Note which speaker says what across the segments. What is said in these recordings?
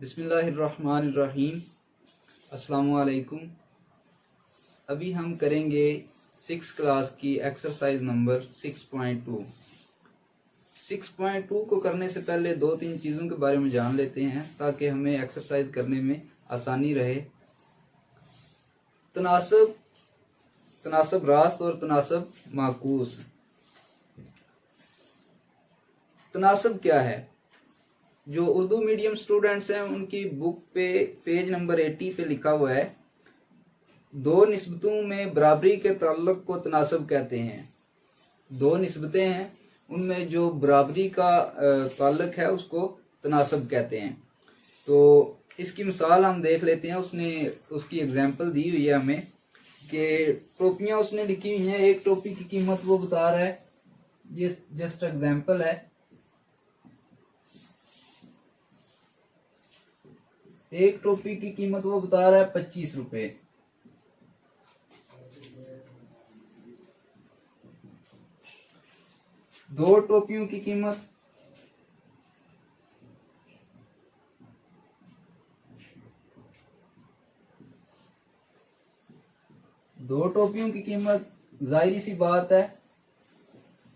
Speaker 1: बिस्मिल्लाहिर्रहमानिर्रहीम। अस्सलामुअलैकुम। अभी हम करेंगे 6 क्लास की एक्सरसाइज नंबर 6.2। 6.2 को करने से पहले 2-3 चीज़ों के बारे में जान लेते हैं ताकि हमें एक्सरसाइज करने में आसानी रहे। तनासब, तनासब रास्त और तनासब माकूस। तनासब क्या है? जो उर्दू मीडियम स्टूडेंट्स हैं उनकी बुक पे पेज नंबर 80 पे लिखा हुआ है, दो निस्बतों में बराबरी के ताल्लुक को तनासब कहते हैं। दो निस्बतें हैं, उनमें जो बराबरी का ताल्लुक है उसको तनासब कहते हैं। तो इसकी मिसाल हम देख लेते हैं। उसकी एग्जांपल दी हुई है हमें कि टोपियां उसने लिखी हुई हैं। एक टोपी की कीमत वो बता रहा है, ये जस्ट एग्जांपल है। एक टोपी की कीमत वो बता रहा है 25 रुपए। दो टोपियों की कीमत जाहिर सी बात है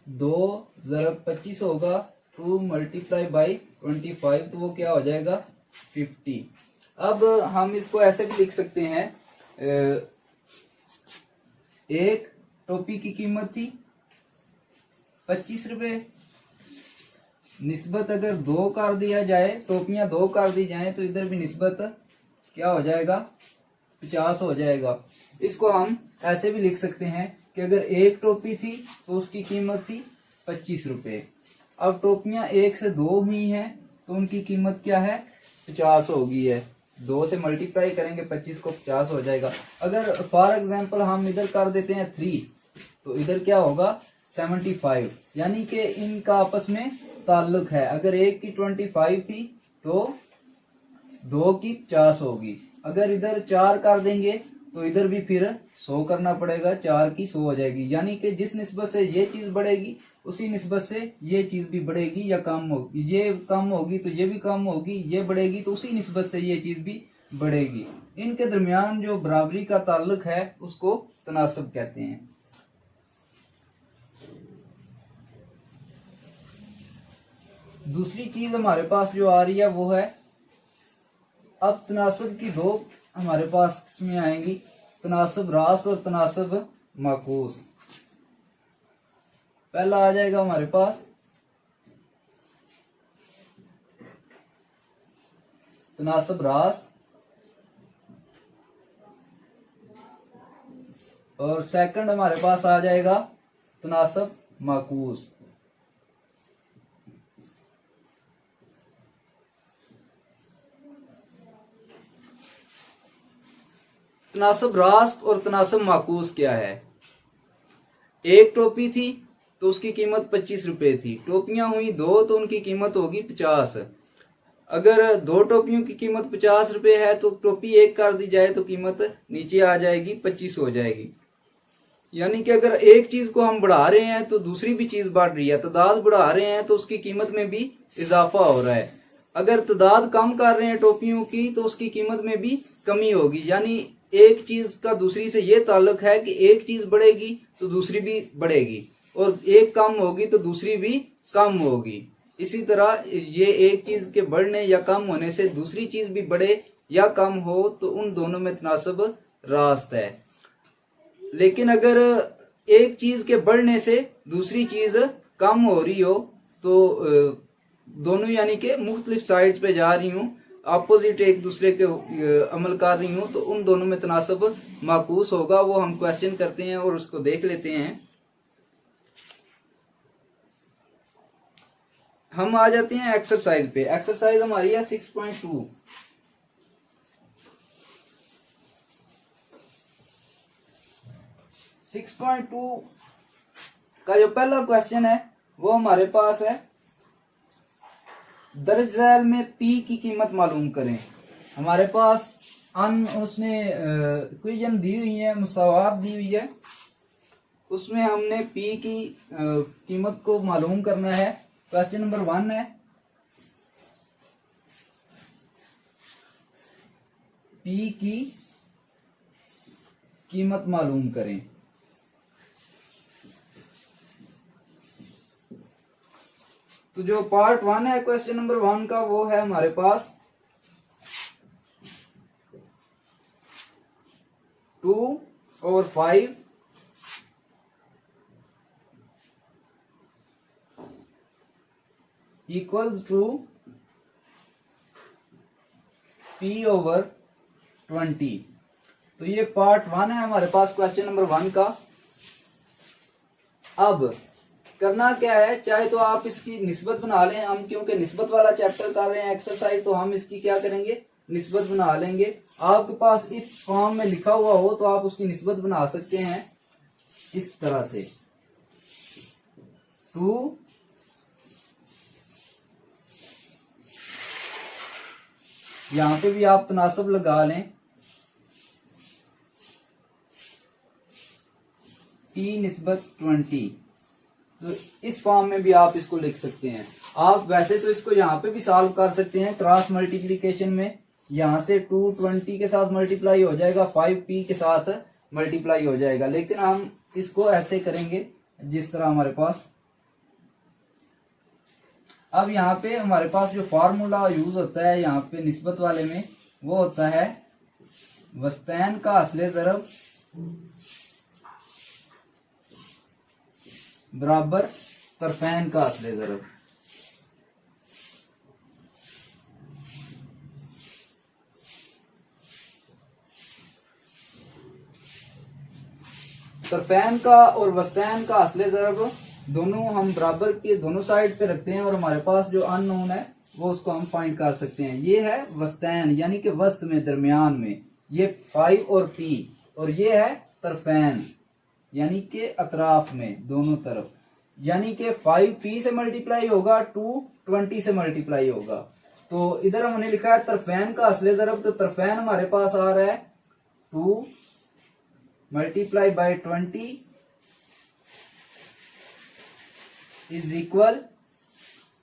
Speaker 1: 2 ज़रब 25 होगा, 2 मल्टीप्लाई बाई 25, तो वो क्या हो जाएगा 50। अब हम इसको ऐसे भी लिख सकते हैं, एक टोपी की कीमत थी 25 रुपए, निस्बत अगर 2 कर दिया जाए, टोपियां 2 कर दी जाए तो इधर भी निस्बत क्या हो जाएगा 50 हो जाएगा। इसको हम ऐसे भी लिख सकते हैं कि अगर एक टोपी थी तो उसकी कीमत थी 25 रुपए। अब टोपियां 1 से 2 हुई हैं तो उनकी कीमत क्या है 50 हो गई है। 2 से मल्टीप्लाई करेंगे 25 को, 50 हो जाएगा। अगर फॉर एग्जांपल हम इधर कर देते हैं 3 तो इधर क्या होगा 75, यानी कि इनका आपस में ताल्लुक है। अगर एक की 25 थी तो 2 की 50 होगी। अगर इधर 4 कर देंगे तो इधर भी फिर 100 करना पड़ेगा, 4 की 100 हो जाएगी। यानी कि जिस निस्बत से ये चीज बढ़ेगी उसी निस्बत से ये चीज भी बढ़ेगी या कम होगी। ये कम होगी तो ये भी कम होगी, ये बढ़ेगी तो उसी निस्बत से ये चीज भी बढ़ेगी। इनके दरमियान जो बराबरी का ताल्लुक है उसको तनासब कहते हैं। दूसरी चीज हमारे पास जो आ रही है वो है, अब तनासब की दो हमारे पास किस्में आएंगी, तनासब रास्त और तनासब माकूस। पहला आ जाएगा हमारे पास तनासब रास्त और सेकंड हमारे पास आ जाएगा तनासब माकूस। तनासब रास्त और तनासब माकूस क्या है? एक टोपी थी तो उसकी कीमत 25 रुपए थी। टोपियां हुई 2 तो उनकी कीमत होगी 50। अगर 2 टोपियों की कीमत 50 रुपए है तो टोपी 1 कर दी जाए तो कीमत नीचे आ जाएगी 25 हो जाएगी। यानी कि अगर एक चीज को हम बढ़ा रहे हैं तो दूसरी भी चीज बढ़ रही है। तादाद बढ़ा रहे हैं तो उसकी कीमत में भी इजाफा हो रहा है। अगर तादाद कम कर रहे हैं टोपियों की तो उसकी कीमत में भी कमी होगी। यानी एक चीज का दूसरी से ये ताल्लुक है कि एक चीज बढ़ेगी तो दूसरी भी बढ़ेगी, और एक कम होगी तो दूसरी भी कम होगी। इसी तरह ये एक चीज के बढ़ने या कम होने से दूसरी चीज भी बढ़े या कम हो तो उन दोनों में तनासब रास्त है। लेकिन अगर एक चीज के बढ़ने से दूसरी चीज कम हो रही हो तो दोनों यानी कि मुख्तलिफ साइड्स पे जा रही हूँ, अपोजिट एक दूसरे के अमल कर रही हूँ, तो उन दोनों में तनासब माकूस होगा। वो हम क्वेश्चन करते हैं और उसको देख लेते हैं। हम आ जाते हैं एक्सरसाइज पे। एक्सरसाइज हमारी है 6.2। का जो पहला क्वेश्चन है वो हमारे पास है, दर्ज झैल में पी की कीमत मालूम करें। हमारे पास उसने इक्वेशन दी हुई है, मुसावात दी हुई है, उसमें हमने पी की कीमत को मालूम करना है। क्वेश्चन नंबर 1 है, पी की कीमत मालूम करें। तो जो पार्ट 1 है क्वेश्चन नंबर 1 का, वो है हमारे पास 2/5 इक्वल्स टू P/20। तो ये पार्ट 1 है हमारे पास क्वेश्चन नंबर 1 का। अब करना क्या है, चाहे तो आप इसकी निस्बत बना लें, हम क्योंकि निस्बत वाला चैप्टर कर रहे हैं एक्सरसाइज, तो हम इसकी क्या करेंगे, निस्बत बना लेंगे। आपके पास इस फॉर्म में लिखा हुआ हो तो आप उसकी निस्बत बना सकते हैं इस तरह से, 2 यहां पे भी आप तनासब लगा लें, P निस्बत 20। तो इस फॉर्म में भी आप इसको लिख सकते हैं। आप वैसे तो इसको यहाँ पे भी सॉल्व कर सकते हैं क्रॉस मल्टीप्लीकेशन में, यहाँ से 220 के साथ मल्टीप्लाई हो जाएगा, 5P के साथ मल्टीप्लाई हो जाएगा, लेकिन हम इसको ऐसे करेंगे जिस तरह हमारे पास। अब यहाँ पे हमारे पास जो फॉर्मूला यूज होता है यहाँ पे निस्बत वाले में, वो होता है वस्तैन का असले ज़रब बराबर तरफैन का असले ज़रब। तरफैन का और वस्तैन का असले ज़रब दोनों हम बराबर के दोनों साइड पे रखते हैं, और हमारे पास जो अननोन है वो उसको हम फाइंड कर सकते हैं। ये है वस्तैन यानी कि वस्त में, दरमियान में, ये 5 और P, और ये है तरफैन यानी कि अतराफ में, दोनों तरफ, यानी कि 5P से मल्टीप्लाई होगा, 220 से मल्टीप्लाई होगा। तो इधर हमने लिखा है तरफैन का असले ज़रब, तो तरफैन हमारे पास आ रहा है 2 मल्टीप्लाई बाय 20 इज इक्वल,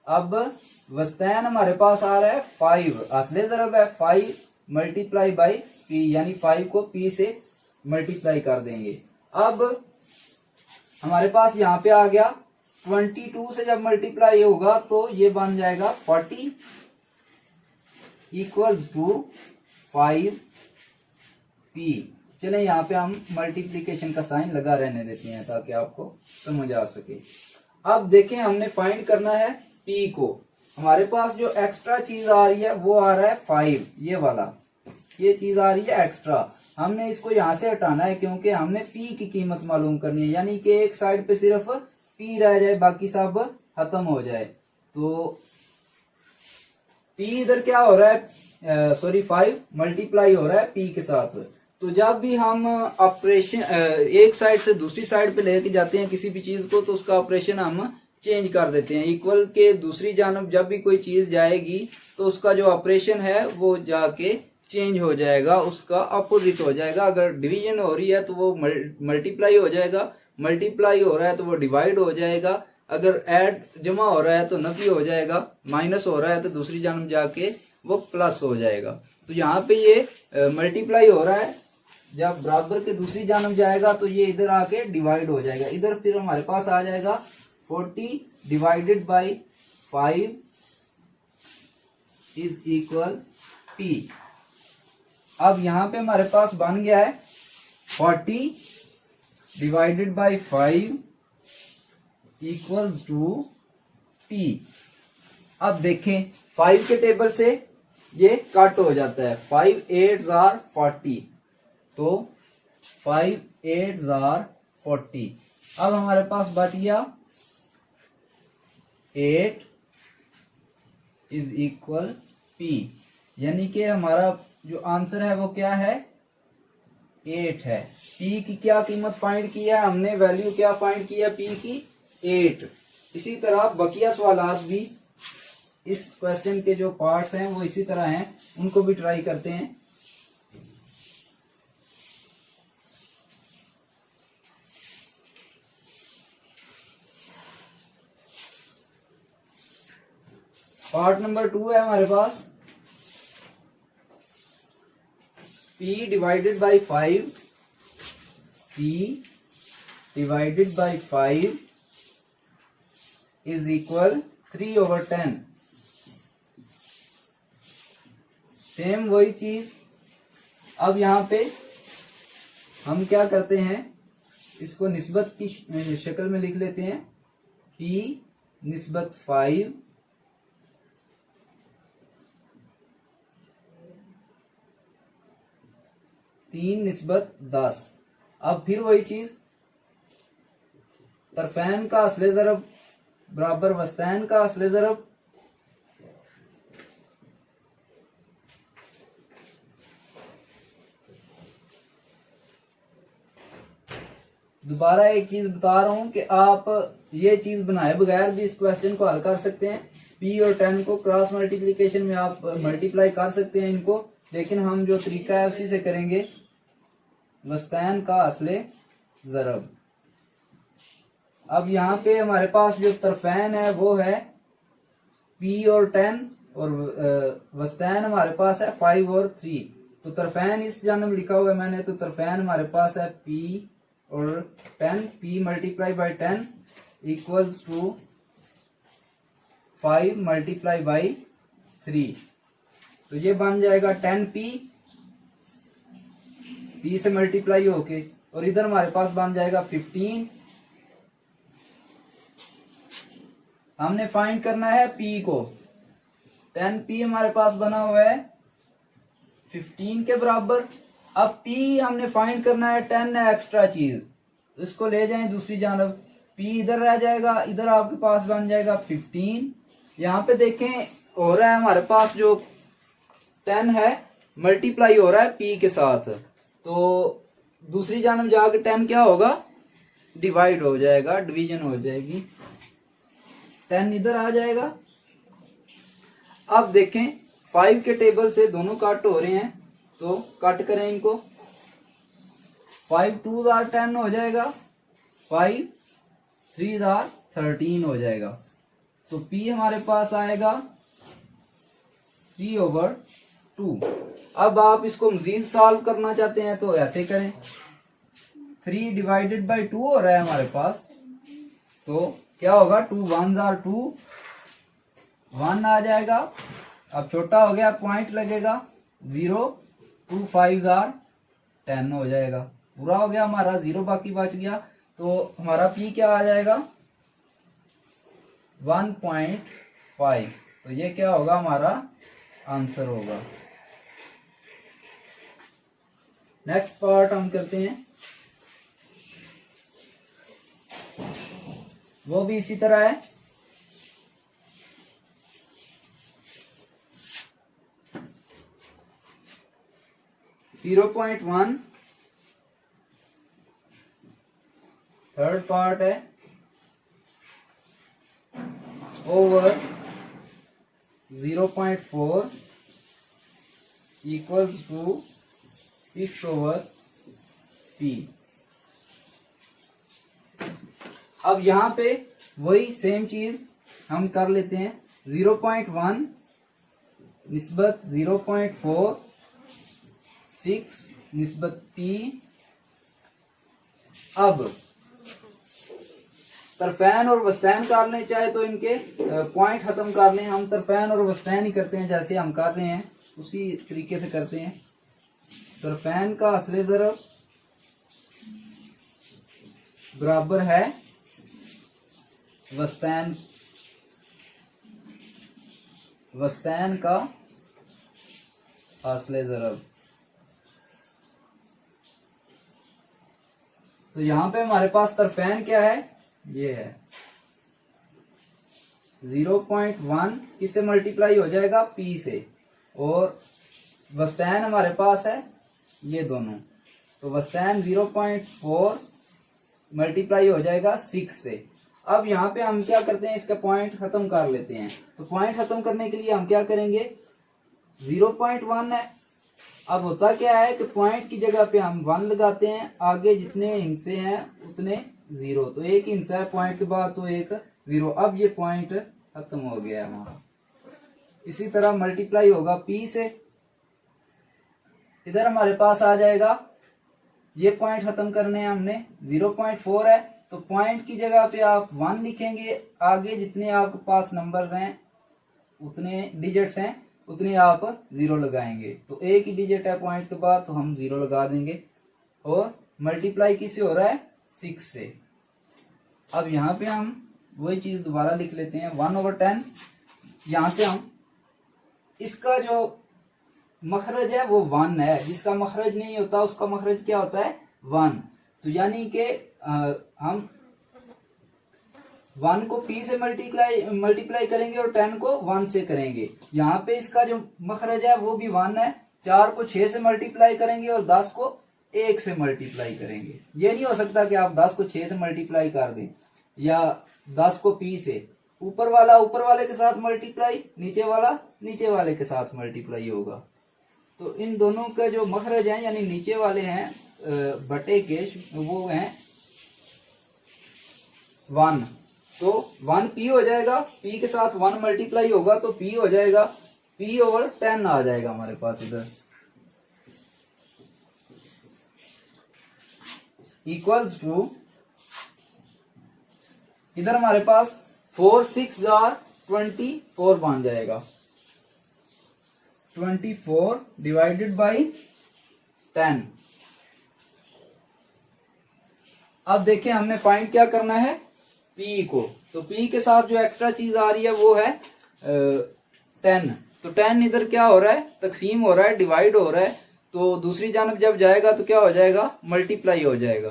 Speaker 1: अब वस्तैन हमारे पास आ रहा है 5, असले ज़रब है 5 मल्टीप्लाई बाय P, यानी 5 को P से मल्टीप्लाई कर देंगे। अब हमारे पास यहाँ पे आ गया 22 से जब मल्टीप्लाई होगा तो ये बन जाएगा 40 इक्वल्स टू 5P। चलें यहाँ पे हम मल्टीप्लीकेशन का साइन लगा रहने देते हैं ताकि आपको समझ आ सके। अब देखें, हमने फाइंड करना है P को। हमारे पास जो एक्स्ट्रा चीज आ रही है वो आ रहा है 5, ये वाला, ये चीज आ रही है एक्स्ट्रा। हमने इसको यहां से हटाना है क्योंकि हमने P की कीमत मालूम करनी है, यानी कि एक साइड पे सिर्फ P रह जाए, बाकी सब खत्म हो जाए। तो P इधर क्या हो रहा है, सॉरी 5 मल्टीप्लाई हो रहा है P के साथ। तो जब भी हम ऑपरेशन एक साइड से दूसरी साइड पे लेके जाते हैं किसी भी चीज को, तो उसका ऑपरेशन हम चेंज कर देते हैं। इक्वल के दूसरी जानब जब भी कोई चीज जाएगी तो उसका जो ऑपरेशन है वो जाके चेंज हो जाएगा, उसका अपोजिट हो जाएगा। अगर डिवीजन हो रही है तो वो मल्टीप्लाई हो जाएगा, मल्टीप्लाई हो रहा है तो वो डिवाइड हो जाएगा, अगर ऐड जमा हो रहा है तो नफी हो जाएगा, माइनस हो रहा है तो दूसरी जानब जाके वो प्लस हो जाएगा। तो यहाँ पे ये मल्टीप्लाई हो रहा है, जब बराबर के दूसरी जानब जाएगा तो ये इधर आके डिवाइड हो जाएगा। इधर फिर हमारे पास आ जाएगा 40 divided by 5 is equal P। अब यहाँ पे हमारे पास बन गया है 40 divided by 5 equals to P। अब देखें 5 के टेबल से ये कट हो जाता है, 5 8s are 40, तो 5 8s are 40। अब हमारे पास बच गया 8 इज इक्वल P, यानी कि हमारा जो आंसर है वो क्या है, 8 है। P की क्या कीमत फाइंड की है हमने, वैल्यू क्या फाइंड की है P की, 8। इसी तरह बकिया सवालात भी, इस क्वेश्चन के जो पार्ट्स हैं वो इसी तरह हैं, उनको भी ट्राई करते हैं। पार्ट नंबर 2 है हमारे पास, P divided by 5, P divided by 5 is equal 3/10। Same वही चीज अब यहाँ पे हम क्या करते हैं, इसको निस्बत की शक्ल में लिख लेते हैं। P निस्बत 5 3 निस्बत 10। अब फिर वही चीज, तरफैन का असले ज़रब बराबर वस्तैन का असले ज़रब, दोबारा एक चीज बता रहा हूं कि आप ये चीज बनाए बगैर भी इस क्वेश्चन को हल कर सकते हैं। P और 10 को क्रॉस मल्टीप्लिकेशन में आप मल्टीप्लाई कर सकते हैं इनको, लेकिन हम जो तरीका है उसी से करेंगे। वस्तैन का असले ज़रब। अब यहाँ पे हमारे पास जो तरफैन है वो है P और 10 और वस्तैन हमारे पास है 5 और 3। तो तरफैन इस जानब लिखा हुआ है मैंने, तो तरफैन हमारे पास है P और 10, P multiply by 10 equals to 5 multiply by 3। तो ये बन जाएगा 10P, P से मल्टीप्लाई होके, और इधर हमारे पास बन जाएगा 15। हमने फाइंड करना है P को। 10P हमारे पास बना हुआ है 15 के बराबर। अब P हमने फाइंड करना है 10 है एक्स्ट्रा चीज, इसको ले जाएं दूसरी जानब। P इधर रह जाएगा, इधर आपके पास बन जाएगा 15। यहाँ पे देखें हो रहा है हमारे पास जो 10 है मल्टीप्लाई हो रहा है P के साथ, तो दूसरी जानब जाकर 10 क्या होगा, डिवाइड हो जाएगा, डिवीजन हो जाएगी। 10 इधर आ जाएगा। अब देखें 5 के टेबल से दोनों कट हो रहे हैं, तो कट करें इनको। 5 2 जार 10 हो जाएगा, 5 3 जार 13 हो जाएगा। तो P हमारे पास आएगा 3/2। अब आप इसको मजीद सॉल्व करना चाहते हैं तो ऐसे करें। 3 डिवाइडेड बाई 2 हो रहा है हमारे पास, तो क्या होगा, 2 1 जार 2, 1 आ जाएगा। अब छोटा हो गया, पॉइंट लगेगा 0, 2 5 जार 10 हो जाएगा। पूरा हो गया हमारा, 0 बाकी बच गया। तो हमारा P क्या आ जाएगा, 1.5। तो ये क्या होगा, हमारा आंसर होगा। नेक्स्ट पार्ट हम करते हैं, वो भी इसी तरह है। (0.1) थर्ड पार्ट है, ओवर 0.4 इक्वल्स टू 6/P। अब यहाँ पे वही सेम चीज हम कर लेते हैं। 0.1 निस्बत 0.4, 6 निस्बत P। अब तरफैन और वस्तैन करने चाहे तो इनके पॉइंट खत्म करने, हम तरफैन और वस्तैन ही करते हैं जैसे हम कर रहे हैं उसी तरीके से करते हैं। तरफैन का असले ज़रब बराबर है वस्तैन का असले ज़रब। तो यहां पे हमारे पास तरफैन क्या है, ये है 0.1 किससे मल्टीप्लाई हो जाएगा, P से, और वस्तैन हमारे पास है ये दोनों। तो वस्तैन 0.4 मल्टीप्लाई हो जाएगा 6 से। अब यहाँ पे हम क्या करते हैं, इसका पॉइंट खत्म कर लेते हैं। तो पॉइंट खत्म करने के लिए हम क्या करेंगे, 0.1 है। अब होता क्या है कि पॉइंट की जगह पे हम 1 लगाते हैं, आगे जितने हिस्से हैं उतने 0। तो एक हिस्सा है पॉइंट के बाद तो एक 0। अब ये पॉइंट खत्म हो गया है हमारा। इसी तरह मल्टीप्लाई होगा P से, इधर हमारे पास आ जाएगा, ये पॉइंट खत्म करने हैं हमने, 0.4 है तो पॉइंट की जगह पे आप 1 लिखेंगे, आगे जितने आपके पास नंबर्स हैं उतने डिजिट्स हैं उतने आप 0 लगाएंगे। तो एक ही डिजिट है पॉइंट के बाद तो हम 0 लगा देंगे। और मल्टीप्लाई किससे हो रहा है, 6 से। अब यहाँ पे हम वही चीज दोबारा लिख लेते हैं, 1/10। यहां से हम इसका जो मखरज है वो 1 है, जिसका मखरज नहीं होता उसका मखरज क्या होता है, 1। तो यानी कि हम 1 को p से मल्टीप्लाई करेंगे और 10 को 1 से करेंगे। यहाँ पे इसका जो मखरज है वो भी 1 है। 4 को 6 से मल्टीप्लाई करेंगे और 10 को 1 से मल्टीप्लाई करेंगे। ये नहीं हो सकता कि आप 10 को 6 से मल्टीप्लाई कर दें या 10 को p से। ऊपर वाला ऊपर वाले के साथ मल्टीप्लाई, नीचे वाला नीचे वाले के साथ मल्टीप्लाई होगा। तो इन दोनों का जो मखरज है यानी नीचे वाले हैं बटे के, वो हैं 1। तो 1p हो जाएगा, p के साथ 1 मल्टीप्लाई होगा तो p हो जाएगा, p/10 आ जाएगा हमारे पास इधर, इक्वल्स टू, इधर हमारे पास 4 6 24 बन जाएगा। 24 डिवाइडेड बाई 10। अब देखिए हमने फाइंड क्या करना है, p को। तो p के साथ जो एक्स्ट्रा चीज आ रही है वो है 10। तो 10 इधर क्या हो रहा है, तकसीम हो रहा है, डिवाइड हो रहा है। तो दूसरी जानब जब जाएगा तो क्या हो जाएगा, मल्टीप्लाई हो जाएगा।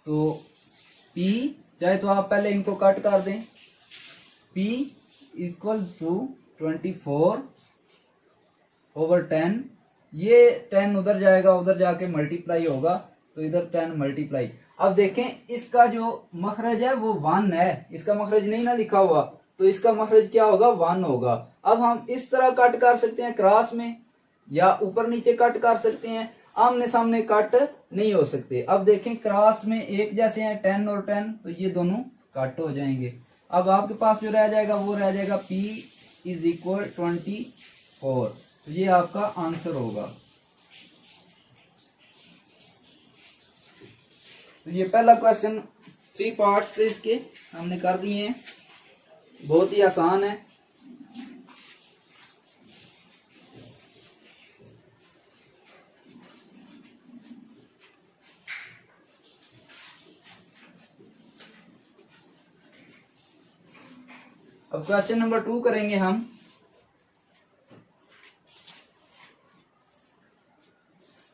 Speaker 1: तो p, चाहे तो आप पहले इनको कट कर दें, p इक्वल्स टू 24/10। ये 10 उधर जाएगा, उधर जाके मल्टीप्लाई होगा तो इधर 10 मल्टीप्लाई। अब देखें इसका जो मखरज है वो 1 है, इसका मखरज नहीं ना लिखा हुआ, तो इसका मखरज क्या होगा, 1 होगा। अब हम इस तरह कट कर सकते हैं क्रॉस में, या ऊपर नीचे कट कर सकते हैं, आमने सामने कट नहीं हो सकते। अब देखें क्रॉस में एक जैसे हैं 10 और 10, तो ये दोनों कट हो जाएंगे। अब आपके पास जो रह जाएगा वो रह जाएगा p इज इक्वल 24। तो ये आपका आंसर होगा। तो ये पहला क्वेश्चन 3 पार्ट्स थे इसके, हमने कर दिए हैं, बहुत ही आसान है। अब क्वेश्चन नंबर 2 करेंगे हम।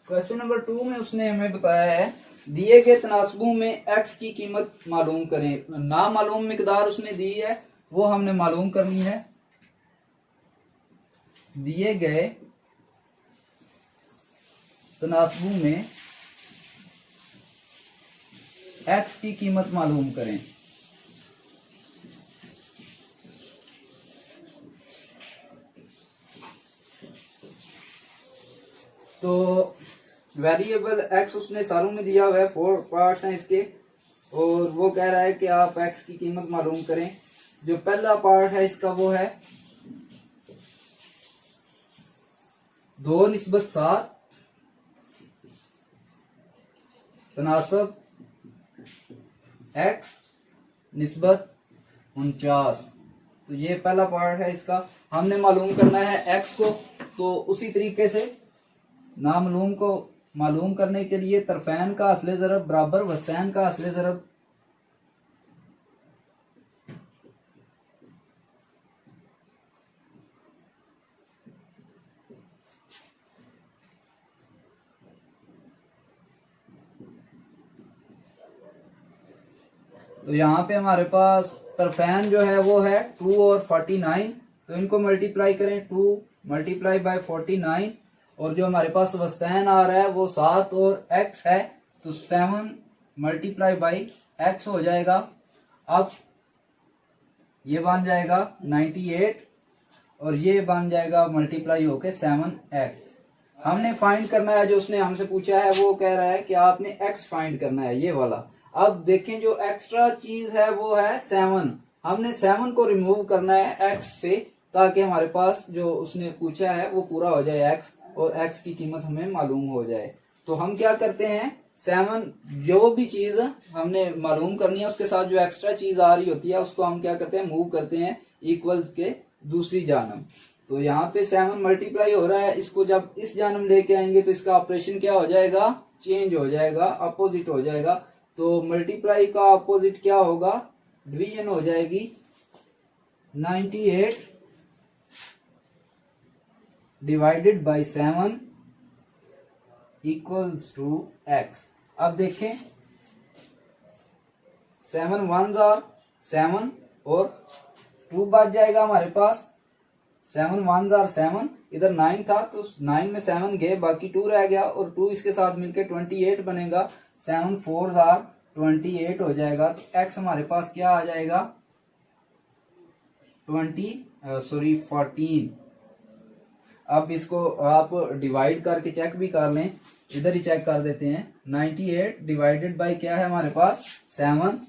Speaker 1: क्वेश्चन नंबर 2 में उसने हमें बताया है, दिए गए तनासबों में x की कीमत मालूम करें। ना मालूम मिकदार उसने दी है, वो हमने मालूम करनी है। दिए गए तनासबों में x की कीमत मालूम करें। तो वेरिएबल x उसने सारों में दिया हुआ है, 4 पार्ट्स हैं इसके, और वो कह रहा है कि आप x की कीमत मालूम करें। जो पहला पार्ट है इसका वो है 2/7 तनासब x निस्बत 49। तो ये पहला पार्ट है इसका, हमने मालूम करना है x को। तो उसी तरीके से नामालूम को मालूम करने के लिए तरफैन का असले ज़रब बराबर वस्तैन का असले ज़रब। तो यहाँ पे हमारे पास तरफैन जो है वो है 2 और 49, तो इनको मल्टीप्लाई करें, 2 मल्टीप्लाई बाय 49, और जो हमारे पास वस्तैन आ रहा है वो 7 और x है, तो 7 मल्टीप्लाई बाई x हो जाएगा। अब ये बन जाएगा 98 और ये बन जाएगा मल्टीप्लाई होके 7x। हमने फाइंड करना है, जो उसने हमसे पूछा है वो कह रहा है कि आपने x फाइंड करना है, ये वाला। अब देखें जो एक्स्ट्रा चीज है वो है 7, हमने 7 को रिमूव करना है x से, ताकि हमारे पास जो उसने पूछा है वो पूरा हो जाए x, और x की कीमत हमें मालूम हो जाए। तो हम क्या करते हैं, 7 जो भी चीज हमने मालूम करनी है उसके साथ जो एक्स्ट्रा चीज आ रही होती है उसको हम क्या करते हैं, मूव करते हैं इक्वल्स के दूसरी जानब। तो यहाँ पे 7 मल्टीप्लाई हो रहा है, इसको जब इस जानब लेके आएंगे तो इसका ऑपरेशन क्या हो जाएगा, चेंज हो जाएगा, अपोजिट हो जाएगा। तो मल्टीप्लाई का अपोजिट क्या होगा, डिवीजन हो जाएगी। 98 divided by 7 equals to x। अब देखें 7 1s आर 7 और 2 बच जाएगा हमारे पास। 7 1s आर 7, इधर 9 था तो 9 में 7 गए, बाकी 2 रह गया और 2 इसके साथ मिलके 28 बनेगा। 7 4s आर 28 हो जाएगा। तो x हमारे पास क्या आ जाएगा, 14। अब इसको आप डिवाइड करके चेक भी कर लें, इधर ही चेक कर देते हैं। 98 डिवाइडेड बाय क्या है हमारे पास, 7।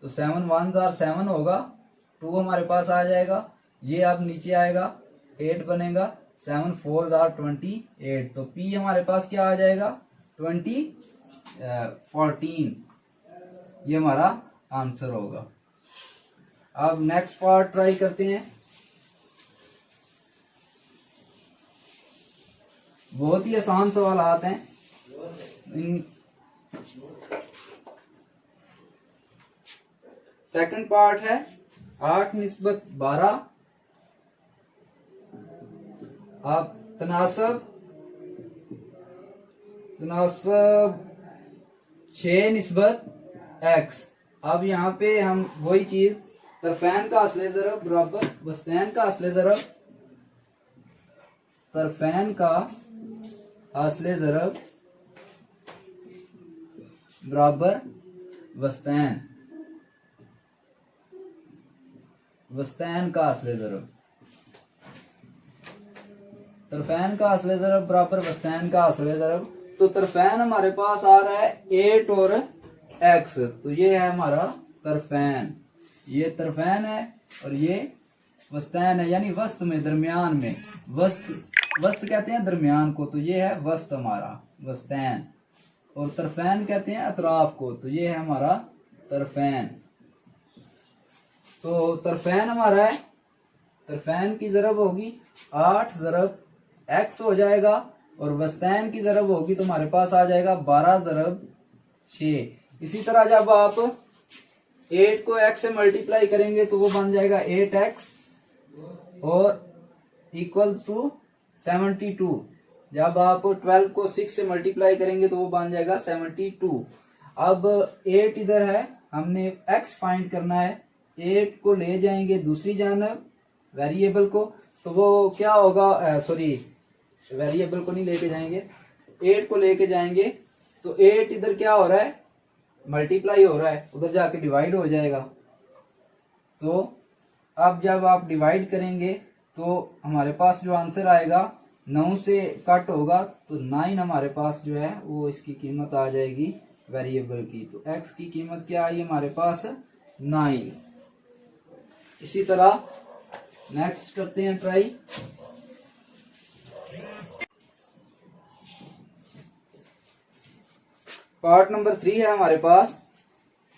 Speaker 1: तो 7 1s आर 7 होगा, 2 हमारे पास आ जाएगा, ये अब नीचे आएगा 8 बनेगा। 7 4s आर 28। तो p हमारे पास क्या आ जाएगा, 14। ये हमारा आंसर होगा। अब नेक्स्ट पार्ट ट्राई करते हैं। बहुत ही आसान सवाल आते हैं। सेकंड पार्ट है 8 निस्बत 12। आप तनासब 6 निस्बत x। अब यहाँ पे हम वही चीज, तरफैन का असले ज़रब बराबर वस्तैन का असले ज़रब, तरफैन का असले ज़रब बराबर वस्तैन, वस्तैन का असले ज़रब, तरफैन का असले ज़रब बराबर वस्तैन का असले ज़रब। तो तरफैन हमारे पास आ रहा है 8 और x, तो ये है हमारा तरफैन, ये तरफैन है और ये वस्तैन है, यानी वस्त में, दरमियान में। वस्त कहते हैं दरमियान को, तो ये है वस्त हमारा वस्तैन। और तरफैन कहते हैं अतराफ को, तो ये है हमारा तरफैन। तो तरफैन हमारा है, तरफैन की ज़रब होगी 8 ज़रब x हो जाएगा, और वस्तैन की ज़रब होगी तो हमारे पास आ जाएगा 12 ज़रब 6। इसी तरह जब आप 8 को x से मल्टीप्लाई करेंगे तो वो बन जाएगा 8x और इक्वल टू 72। जब आप 12 को 6 से मल्टीप्लाई करेंगे तो वो बन जाएगा 72। अब 8 इधर है, हमने x फाइंड करना है। 8 को ले जाएंगे दूसरी जानब वेरिएबल को, तो वो क्या होगा, सॉरी वेरिएबल को नहीं लेके जाएंगे, 8 को लेके जाएंगे। तो 8 इधर क्या हो रहा है, मल्टीप्लाई हो रहा है, उधर जाके डिवाइड हो जाएगा। तो अब जब आप डिवाइड करेंगे तो हमारे पास जो आंसर आएगा 9 से कट होगा, तो 9 हमारे पास जो है वो इसकी कीमत आ जाएगी वेरिएबल की। तो x की कीमत क्या आई हमारे पास, 9। इसी तरह नेक्स्ट करते हैं ट्राई। पार्ट नंबर 3 है हमारे पास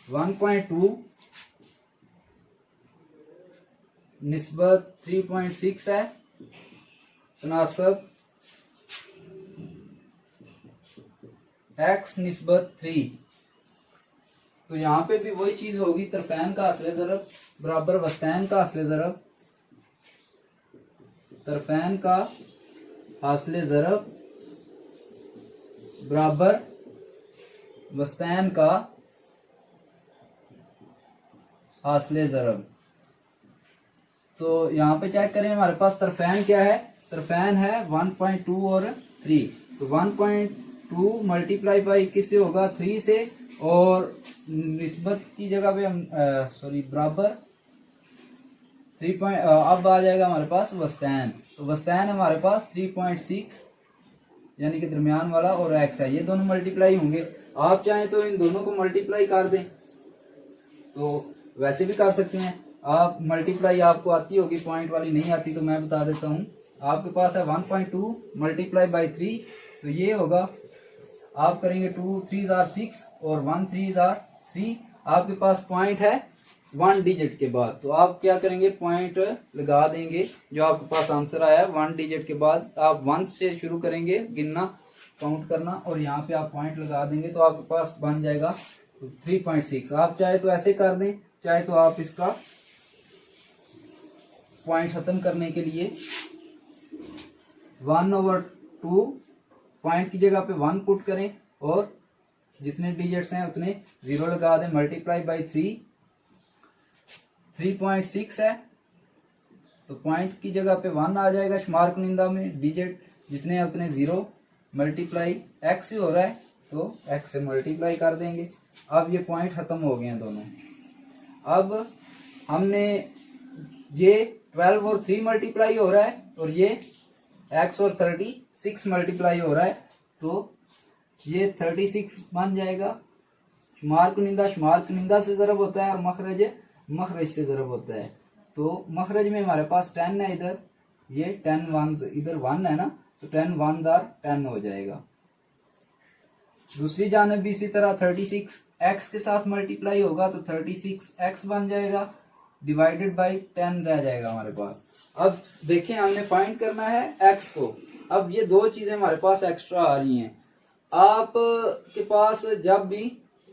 Speaker 1: 1.2 निस्बत 3.6 है, तनासब x निस्बत 3। तो यहाँ पे भी वही चीज होगी, तरफैन का असले ज़रब बराबर वस्तैन का असले ज़रब, तरफैन का असले ज़रब बराबर वस्तैन का असले ज़रब। तो यहाँ पे चेक करें हमारे पास तरफैन क्या है, तरफैन है 1.2 और 3। तो 1.2 मल्टीप्लाई बाई किससे होगा, 3 से, और निस्बत की जगह पे हम सॉरी बराबर 3 अब आ जाएगा हमारे पास वस्तैन। तो वस्तैन हमारे पास 3.6 यानी कि दरमियान वाला, और x है, ये दोनों मल्टीप्लाई होंगे। आप चाहें तो इन दोनों को मल्टीप्लाई कर दें, तो वैसे भी कर सकते हैं। आप मल्टीप्लाई आपको आती होगी, पॉइंट वाली नहीं आती तो मैं बता देता हूँ। आपके पास है 1.2 मल्टीप्लाई बाई 3, तो ये होगा, आप करेंगे 2 3 जार 6 और 1 3 जार 3। आपके पास पॉइंट है 1 डिजिट के बाद, तो आप क्या करेंगे, पॉइंट लगा देंगे। जो आपके पास आंसर आया 1 डिजिट के बाद आप 1 से शुरू करेंगे गिनना, काउंट करना, और यहाँ पे आप पॉइंट लगा देंगे, तो आपके पास बन जाएगा 3.6। आप चाहे तो ऐसे कर दें, चाहे तो आप इसका पॉइंट खत्म करने के लिए 1/2 पॉइंट की जगह पे 1 पुट करें और जितने डिजिट्स हैं उतने 0 लगा दें, मल्टीप्लाई बाई 3.6 है, तो पॉइंट की जगह पे 1 आ जाएगा। शुमार कुनिंदा में डिजिट जितने हैं उतने 0, मल्टीप्लाई x ही हो रहा है तो x से मल्टीप्लाई कर देंगे। अब ये पॉइंट खत्म हो गए हैं दोनों। अब हमने ये 12 और 3 मल्टीप्लाई हो रहा है और ये x और 36 मल्टीप्लाई हो रहा है, तो ये 36 बन जाएगा। शुमार कुनिंदा से ज़रब होता है और मखरज से ज़रब होता है। तो मखरज में हमारे पास 10 है, इधर ये 10 1 इधर 1 है ना, तो 10 1 10 हो जाएगा। दूसरी जानब भी इसी तरह 36 x के साथ मल्टीप्लाई होगा तो 36 x बन जाएगा, डिवाइडेड बाई 10 रह जाएगा हमारे पास। अब देखें, हमने फाइंड करना है x को। अब ये दो चीजें हमारे पास एक्स्ट्रा आ रही हैं। आप के पास जब भी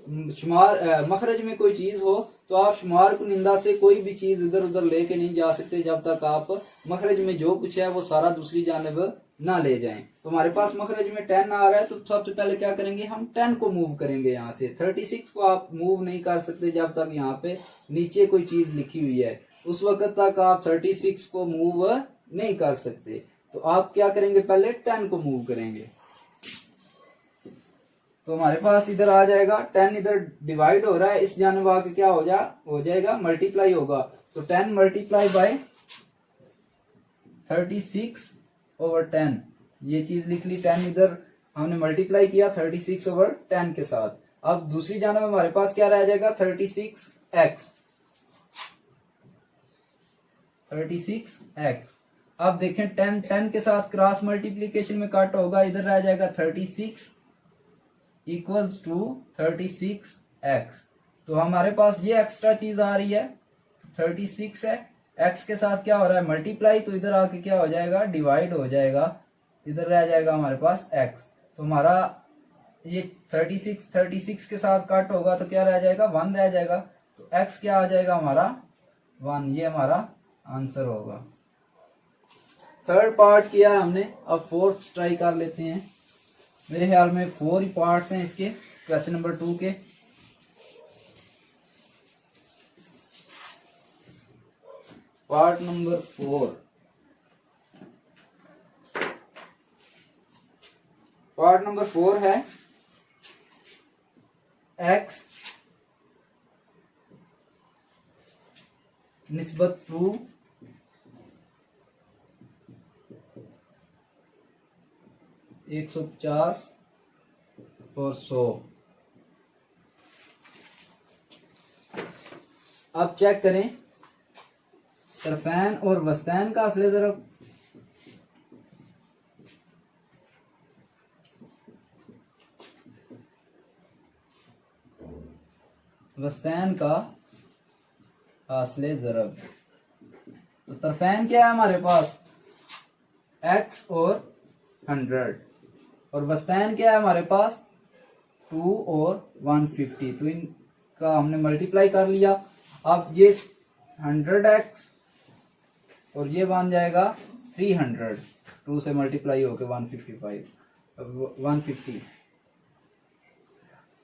Speaker 1: मखरज में कोई चीज हो तो आप शुमार कुनिंदा से कोई भी चीज इधर उधर लेके नहीं जा सकते जब तक आप मखरज में जो कुछ है वो सारा दूसरी जानब ना ले जाएं। तो हमारे पास मखरज में 10 आ रहा है, तो सबसे पहले क्या करेंगे, हम 10 को मूव करेंगे यहाँ से। 36 को आप मूव नहीं कर सकते जब तक यहाँ पे नीचे कोई चीज लिखी हुई है, उस वक्त तक आप 36 को मूव नहीं कर सकते। तो आप क्या करेंगे, पहले 10 को मूव करेंगे, तो हमारे पास इधर आ जाएगा 10, इधर डिवाइड हो रहा है, इस जानब आके क्या हो जाएगा मल्टीप्लाई होगा। तो 10 मल्टीप्लाई बाय 36/10, ये चीज लिख ली। 10 इधर हमने मल्टीप्लाई किया 36/10 के साथ। अब दूसरी जानब हमारे पास क्या रह जाएगा, 36x। अब देखें 10 के साथ क्रॉस मल्टीप्लीकेशन में कट होगा, इधर रह जाएगा 36 इक्वल्स टू 36x। तो हमारे पास ये एक्स्ट्रा चीज आ रही है, 36 है, x के साथ क्या हो रहा है मल्टीप्लाई, तो इधर आके क्या हो जाएगा डिवाइड हो जाएगा, इधर रह जाएगा हमारे पास x। तो हमारा ये 36 के साथ कट होगा तो क्या रह जाएगा 1 रह जाएगा, तो x क्या आ जाएगा हमारा 1, ये हमारा आंसर होगा। थर्ड पार्ट किया है हमने, अब फोर्थ ट्राई कर लेते हैं। मेरे ख्याल में 4 ही पार्ट्स हैं इसके, क्वेश्चन नंबर 2 के। पार्ट नंबर 4, पार्ट नंबर 4 है x निस्बत टू 150 और 100। अब चेक करें तरफैन और वस्तैन का असले ज़रब। वस्तैन का असले ज़रब, तो तरफैन क्या है हमारे पास x और 100, और वस्तैन क्या है हमारे पास 2 और 150। तो इनका हमने मल्टीप्लाई कर लिया। अब ये 100x और ये बन जाएगा 300, 2 से मल्टीप्लाई होकर 150।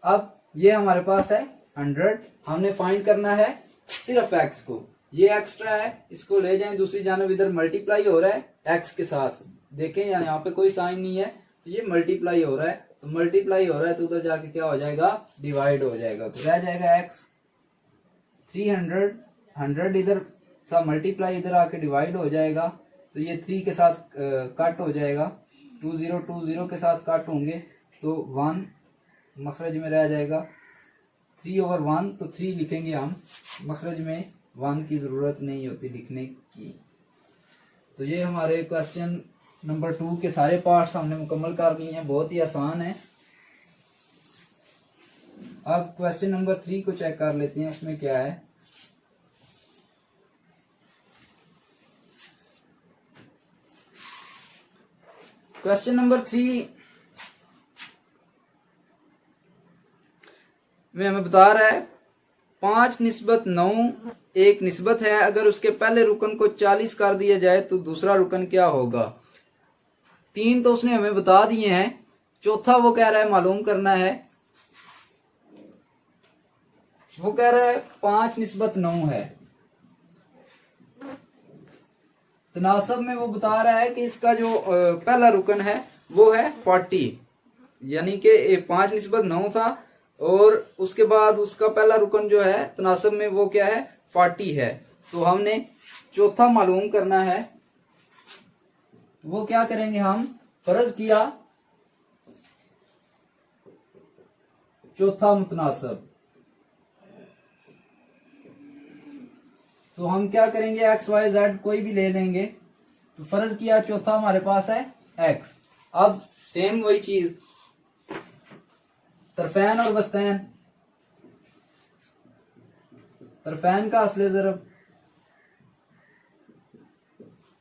Speaker 1: अब ये हमारे पास है 100, हमने फाइंड करना है सिर्फ x को। ये एक्स्ट्रा है, इसको ले जाएं दूसरी जानब, इधर मल्टीप्लाई हो रहा है x के साथ। देखें यहाँ पे कोई साइन नहीं है, तो ये मल्टीप्लाई हो रहा है, तो मल्टीप्लाई हो रहा है तो उधर जाके क्या हो जाएगा डिवाइड हो जाएगा, तो रह जाएगा x। 300 100 इधर था मल्टीप्लाई, इधर आके डिवाइड हो जाएगा, तो ये 3 के साथ कट हो जाएगा, 20 के साथ कट होंगे, तो 1 मखरज में रह जाएगा। 3/1, तो 3 लिखेंगे हम, मखरज में 1 की जरूरत नहीं होती लिखने की। तो ये हमारे क्वेश्चन नंबर 2 के सारे पार्ट्स हमने मुकम्मल कर लिए हैं, बहुत ही आसान है। अब क्वेश्चन नंबर 3 को चेक कर लेते हैं, उसमें क्या है। क्वेश्चन नंबर 3 में हमें बता रहा है 5/9 एक निस्बत है, अगर उसके पहले रुकन को 40 कर दिया जाए तो दूसरा रुकन क्या होगा। 3 तो उसने हमें बता दिए हैं, चौथा वो कह रहा है मालूम करना है। वो कह रहा है 5/9 है। तनासब में वो बता रहा है कि इसका जो पहला रुकन है वो है 40, यानी कि 5/9 था और उसके बाद उसका पहला रुकन जो है तनासब में वो क्या है 40 है। तो हमने चौथा मालूम करना है। वो क्या करेंगे, हम फर्ज किया चौथा मुतनासब। तो हम क्या करेंगे, एक्स वाई जेड कोई भी ले लेंगे। तो फर्ज किया चौथा हमारे पास है एक्स। अब सेम वही चीज, तरफैन और वस्तैन, तरफैन का असले ज़रब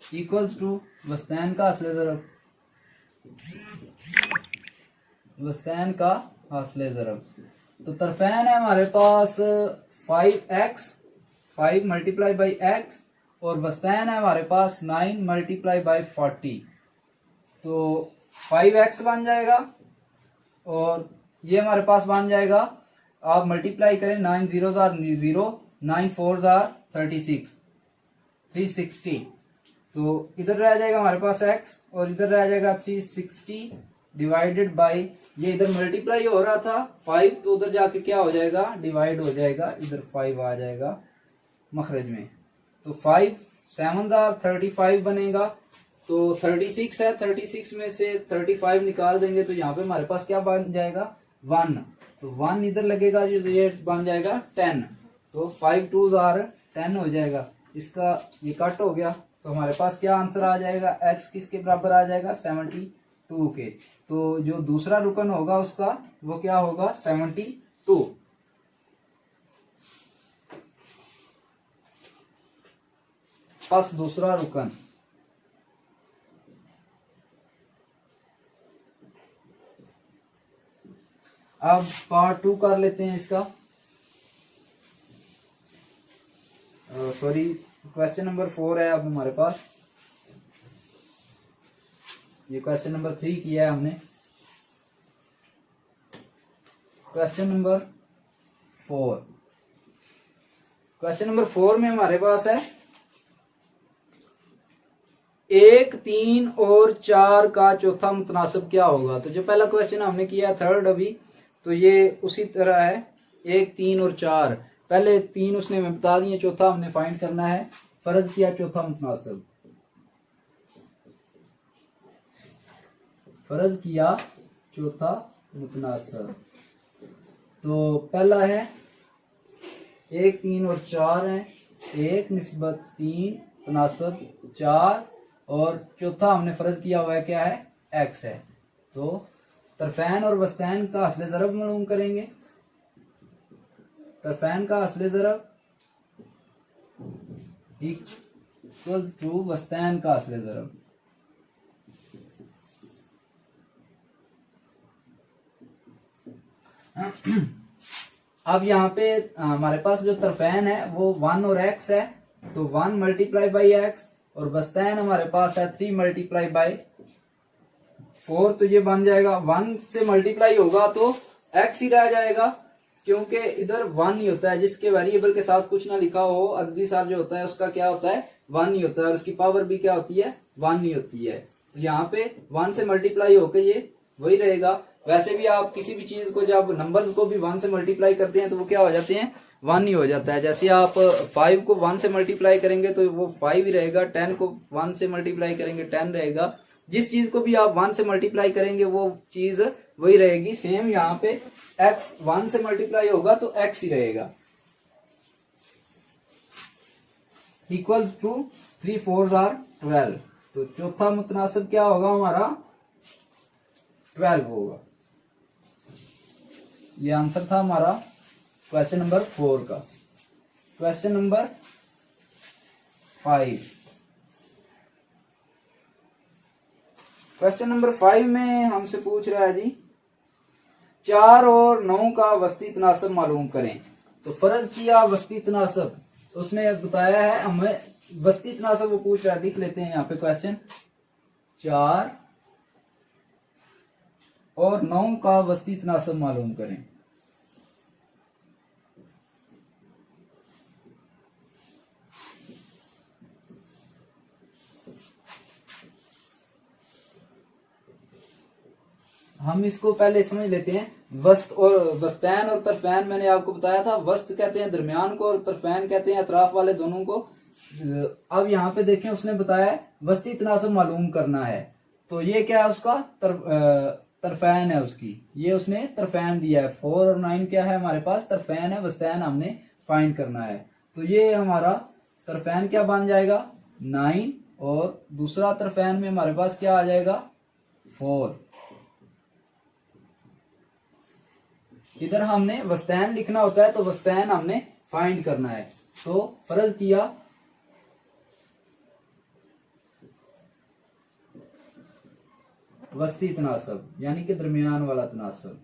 Speaker 1: इक्वल्स टू वस्तैन का असले ज़रब, वस्तैन का असले ज़रब। तो तरफैन है हमारे पास 5x, 5 मल्टीप्लाई बाई एक्स, और वस्तैन है हमारे पास 9 मल्टीप्लाई बाई 40। तो 5x बन जाएगा और ये हमारे पास बन जाएगा, आप मल्टीप्लाई करें, 9 0 0, 9 4 36, 360। तो इधर रह जाएगा हमारे पास x और इधर रह जाएगा 360 डिवाइडेड बाई, ये इधर मल्टीप्लाई हो रहा था 5, तो उधर जाके क्या हो जाएगा, डिवाइड हो जाएगा, इधर 5 आ जाएगा मखरज में। तो 5 7 35 बनेगा। तो 36 है, 36 में से 35 निकाल देंगे तो यहाँ पे हमारे पास क्या बन जाएगा 1। तो 1 इधर लगेगा, जो ये बन जाएगा 10। तो 5 2 10 हो जाएगा। इसका ये कट हो गया, तो हमारे पास क्या आंसर आ जाएगा, x किसके बराबर आ जाएगा 72 के। तो जो दूसरा रुकन होगा उसका वो क्या होगा 72। बस दूसरा रुकन। अब पार्ट 2 कर लेते हैं इसका। सॉरी, क्वेश्चन नंबर 4 है अब हमारे पास। ये क्वेश्चन नंबर 3 किया है हमने। क्वेश्चन नंबर 4, क्वेश्चन नंबर 4 में हमारे पास है 1 3 और 4 का चौथा मुतनासिब क्या होगा। तो जो पहला क्वेश्चन हमने किया थर्ड अभी, तो ये उसी तरह है 1 3 और 4। पहले 3 उसने हमें बता दिए, चौथा हमने फाइंड करना है। फर्ज किया चौथा मुतनासिब, फर्ज किया चौथा मुतनासिब। तो पहला है 1 3 और 4 है, 1 निस्बत 3 मुतनासिब 4, और चौथा हमने फर्ज किया हुआ है क्या है x है। तो तरफैन और वस्तैन का असले ज़रब मालूम करेंगे। तरफैन का असले ज़रब इक्वल टू वस्तैन का असले ज़रब। अब यहाँ पे हमारे पास जो तरफैन है वो 1 और x है, तो 1 मल्टीप्लाई बाई एक्स, और वस्तैन हमारे पास है 3 मल्टीप्लाई बाई 4। तो ये बन जाएगा 1 से मल्टीप्लाई होगा तो x ही रह जाएगा, क्योंकि इधर 1 ही होता है। जिसके वेरिएबल के साथ कुछ ना लिखा हो, अददी सार जो होता है उसका क्या होता है 1 ही होता है, और उसकी पावर भी क्या होती है 1 ही होती है। तो यहाँ पे 1 से मल्टीप्लाई होकर ये वही रहेगा। वैसे भी आप किसी भी चीज को जब नंबर्स को भी 1 से मल्टीप्लाई करते हैं तो वो क्या हो जाते हैं 1 ही हो जाता है। जैसे आप 5 को 1 से मल्टीप्लाई करेंगे तो वो 5 ही रहेगा, 10 को 1 से मल्टीप्लाई करेंगे 10 रहेगा। जिस चीज को भी आप 1 से मल्टीप्लाई करेंगे वो चीज वही रहेगी। सेम यहाँ पे x 1 से मल्टीप्लाई होगा तो x ही रहेगा। Equals to 3 4 12। तो चौथा मुतनासिब क्या होगा हमारा 12 होगा। ये आंसर था हमारा क्वेश्चन नंबर 4 का। Question number 5। क्वेश्चन नंबर 5 में हमसे पूछ रहा है जी 4 और 9 का वस्ती तनासब मालूम करें। तो फर्ज किया वस्ती तनासब, तो उसने बताया है हमें वस्ती तनासब वो पूछ रहा है। लिख लेते हैं यहाँ पे क्वेश्चन 4 और 9 का वस्ती तनासब मालूम करें। हम इसको पहले समझ लेते हैं। वस्त और वस्तैन और तरफैन मैंने आपको बताया था। वस्त कहते हैं दरमियान को और तरफैन कहते हैं अतराफ वाले दोनों को। अब यहाँ पे देखें उसने बताया वस्ती तनासब मालूम करना है। तो ये क्या है उसका तरफैन है उसकी। ये उसने तरफैन दिया है। 4 और 9 क्या है हमारे पास तरफैन है। वस्तैन हमने फाइंड करना है। तो ये हमारा तरफैन क्या बन जाएगा 9 और दूसरा तरफैन में हमारे पास क्या आ जाएगा 4। इधर हमने वस्तैन लिखना होता है तो वस्तैन हमने फाइंड करना है। तो फर्ज किया वस्ती तनासब यानी कि दरमियान वाला तनासब।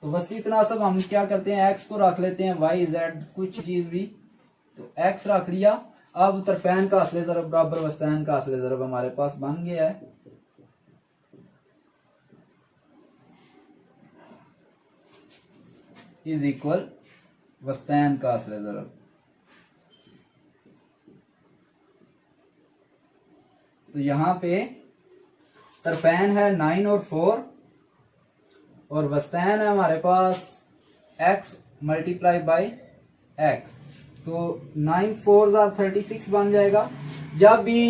Speaker 1: तो वस्ती तनासब हम क्या करते हैं एक्स को रख लेते हैं वाई जेड कुछ चीज भी। तो एक्स रख लिया। अब तरफैन का असले ज़रब बराबर वस्तैन का असले ज़रब हमारे पास बन गया है। इज इक्वल वस्तैन का असले ज़रब। तो यहां पे तरफैन है 9 और 4 और वस्तैन है हमारे पास x मल्टीप्लाई बाई x। तो 9 4 36 बन जाएगा। जब भी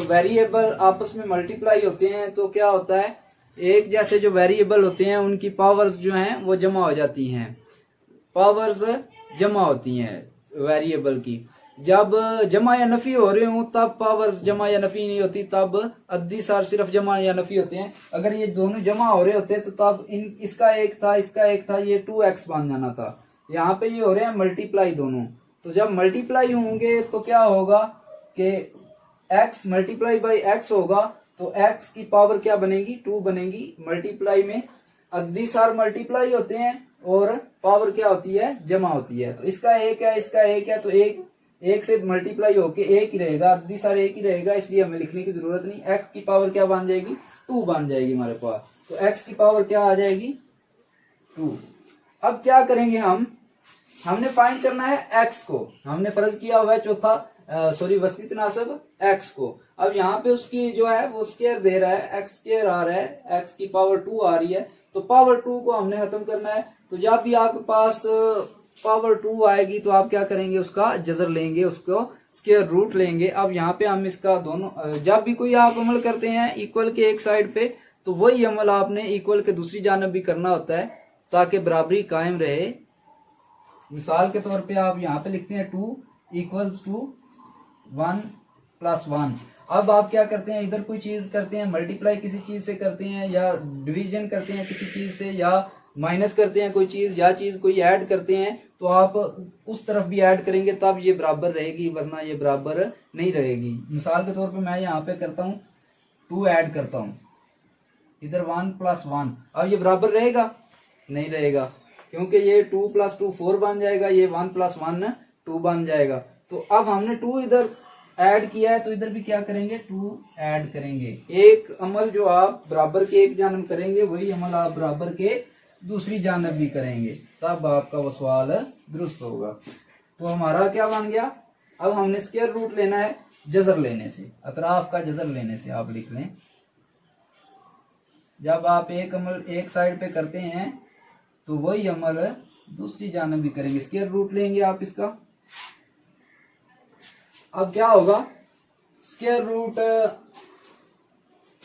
Speaker 1: वेरिएबल आपस में मल्टीप्लाई होते हैं तो क्या होता है एक जैसे जो वेरिएबल होते हैं उनकी पावर्स जो हैं वो जमा हो जाती हैं। पावर्स जमा होती हैं वेरिएबल की। जब जमा या नफी हो रहे हो तब पावर्स जमा या नफी नहीं होती, तब अद्दी सार सिर्फ जमा या नफी होते हैं। अगर ये दोनों जमा हो रहे होते तो तब इसका एक था इसका एक था, ये 2x बन जाना था। यहाँ पे ये हो रहे हैं मल्टीप्लाई दोनों। तो जब मल्टीप्लाई होंगे तो क्या होगा कि x मल्टीप्लाई बाई x होगा। तो x की पावर क्या बनेगी 2 बनेगी। मल्टीप्लाई में अद्दी सार मल्टीप्लाई होते हैं और पावर क्या होती है जमा होती है। तो इसका एक है इसका एक है तो एक से मल्टीप्लाई होके एक ही रहेगा, अद्दी सार एक ही रहेगा, इसलिए हमें लिखने की जरूरत नहीं। x की पावर क्या बन जाएगी 2 बन जाएगी हमारे पास। तो x की पावर क्या आ जाएगी 2। अब क्या करेंगे हमने फाइंड करना है x को। हमने फर्ज किया हुआ है चौथा वस्ती तनासब x को। अब यहाँ पे उसकी जो है वो स्क्वायर दे रहा है, x स्क्वायर आ रहा है, x की पावर 2 आ रही है। तो पावर 2 को हमने खत्म करना है। तो जब भी आपके पास पावर 2 आएगी तो आप क्या करेंगे उसका जजर लेंगे, उसको स्क्वायर रूट लेंगे। अब यहाँ पे हम इसका दोनों जब भी कोई आप अमल करते हैं इक्वल के एक साइड पे तो वही अमल आपने इक्वल के दूसरी जानब भी करना होता है ताकि बराबरी कायम रहे। मिसाल के तौर पे आप यहाँ पे लिखते हैं 2 इक्वल्स टू 1 प्लस 1। अब आप क्या करते हैं इधर कोई चीज करते हैं मल्टीप्लाई किसी चीज से करते हैं या डिवीजन करते हैं किसी चीज से या माइनस करते हैं कोई चीज या चीज कोई ऐड करते हैं तो आप उस तरफ भी ऐड करेंगे तब ये बराबर रहेगी, वरना ये बराबर नहीं रहेगी। मिसाल के तौर पे मैं यहाँ पे करता हूँ 2 ऐड करता हूँ इधर 1 प्लस 1। अब ये बराबर रहेगा नहीं रहेगा क्योंकि ये 2 प्लस 2 4 बन जाएगा, ये 1 प्लस 1 2 बन जाएगा। तो अब हमने 2 इधर ऐड किया है तो इधर भी क्या करेंगे 2 ऐड करेंगे। एक अमल जो आप बराबर के एक जानब करेंगे वही अमल आप बराबर के दूसरी जानब भी करेंगे, तब आपका वो सवाल दुरुस्त होगा। तो हमारा क्या बन गया, अब हमने स्क्वायर रूट लेना है जजर लेने से, अतराफ का जजर लेने से। आप लिख लें जब आप एक अमल एक साइड पे करते हैं तो वही अमल दूसरी जानब भी करेंगे। स्क्वायर रूट लेंगे आप इसका। अब क्या होगा स्क्वायर रूट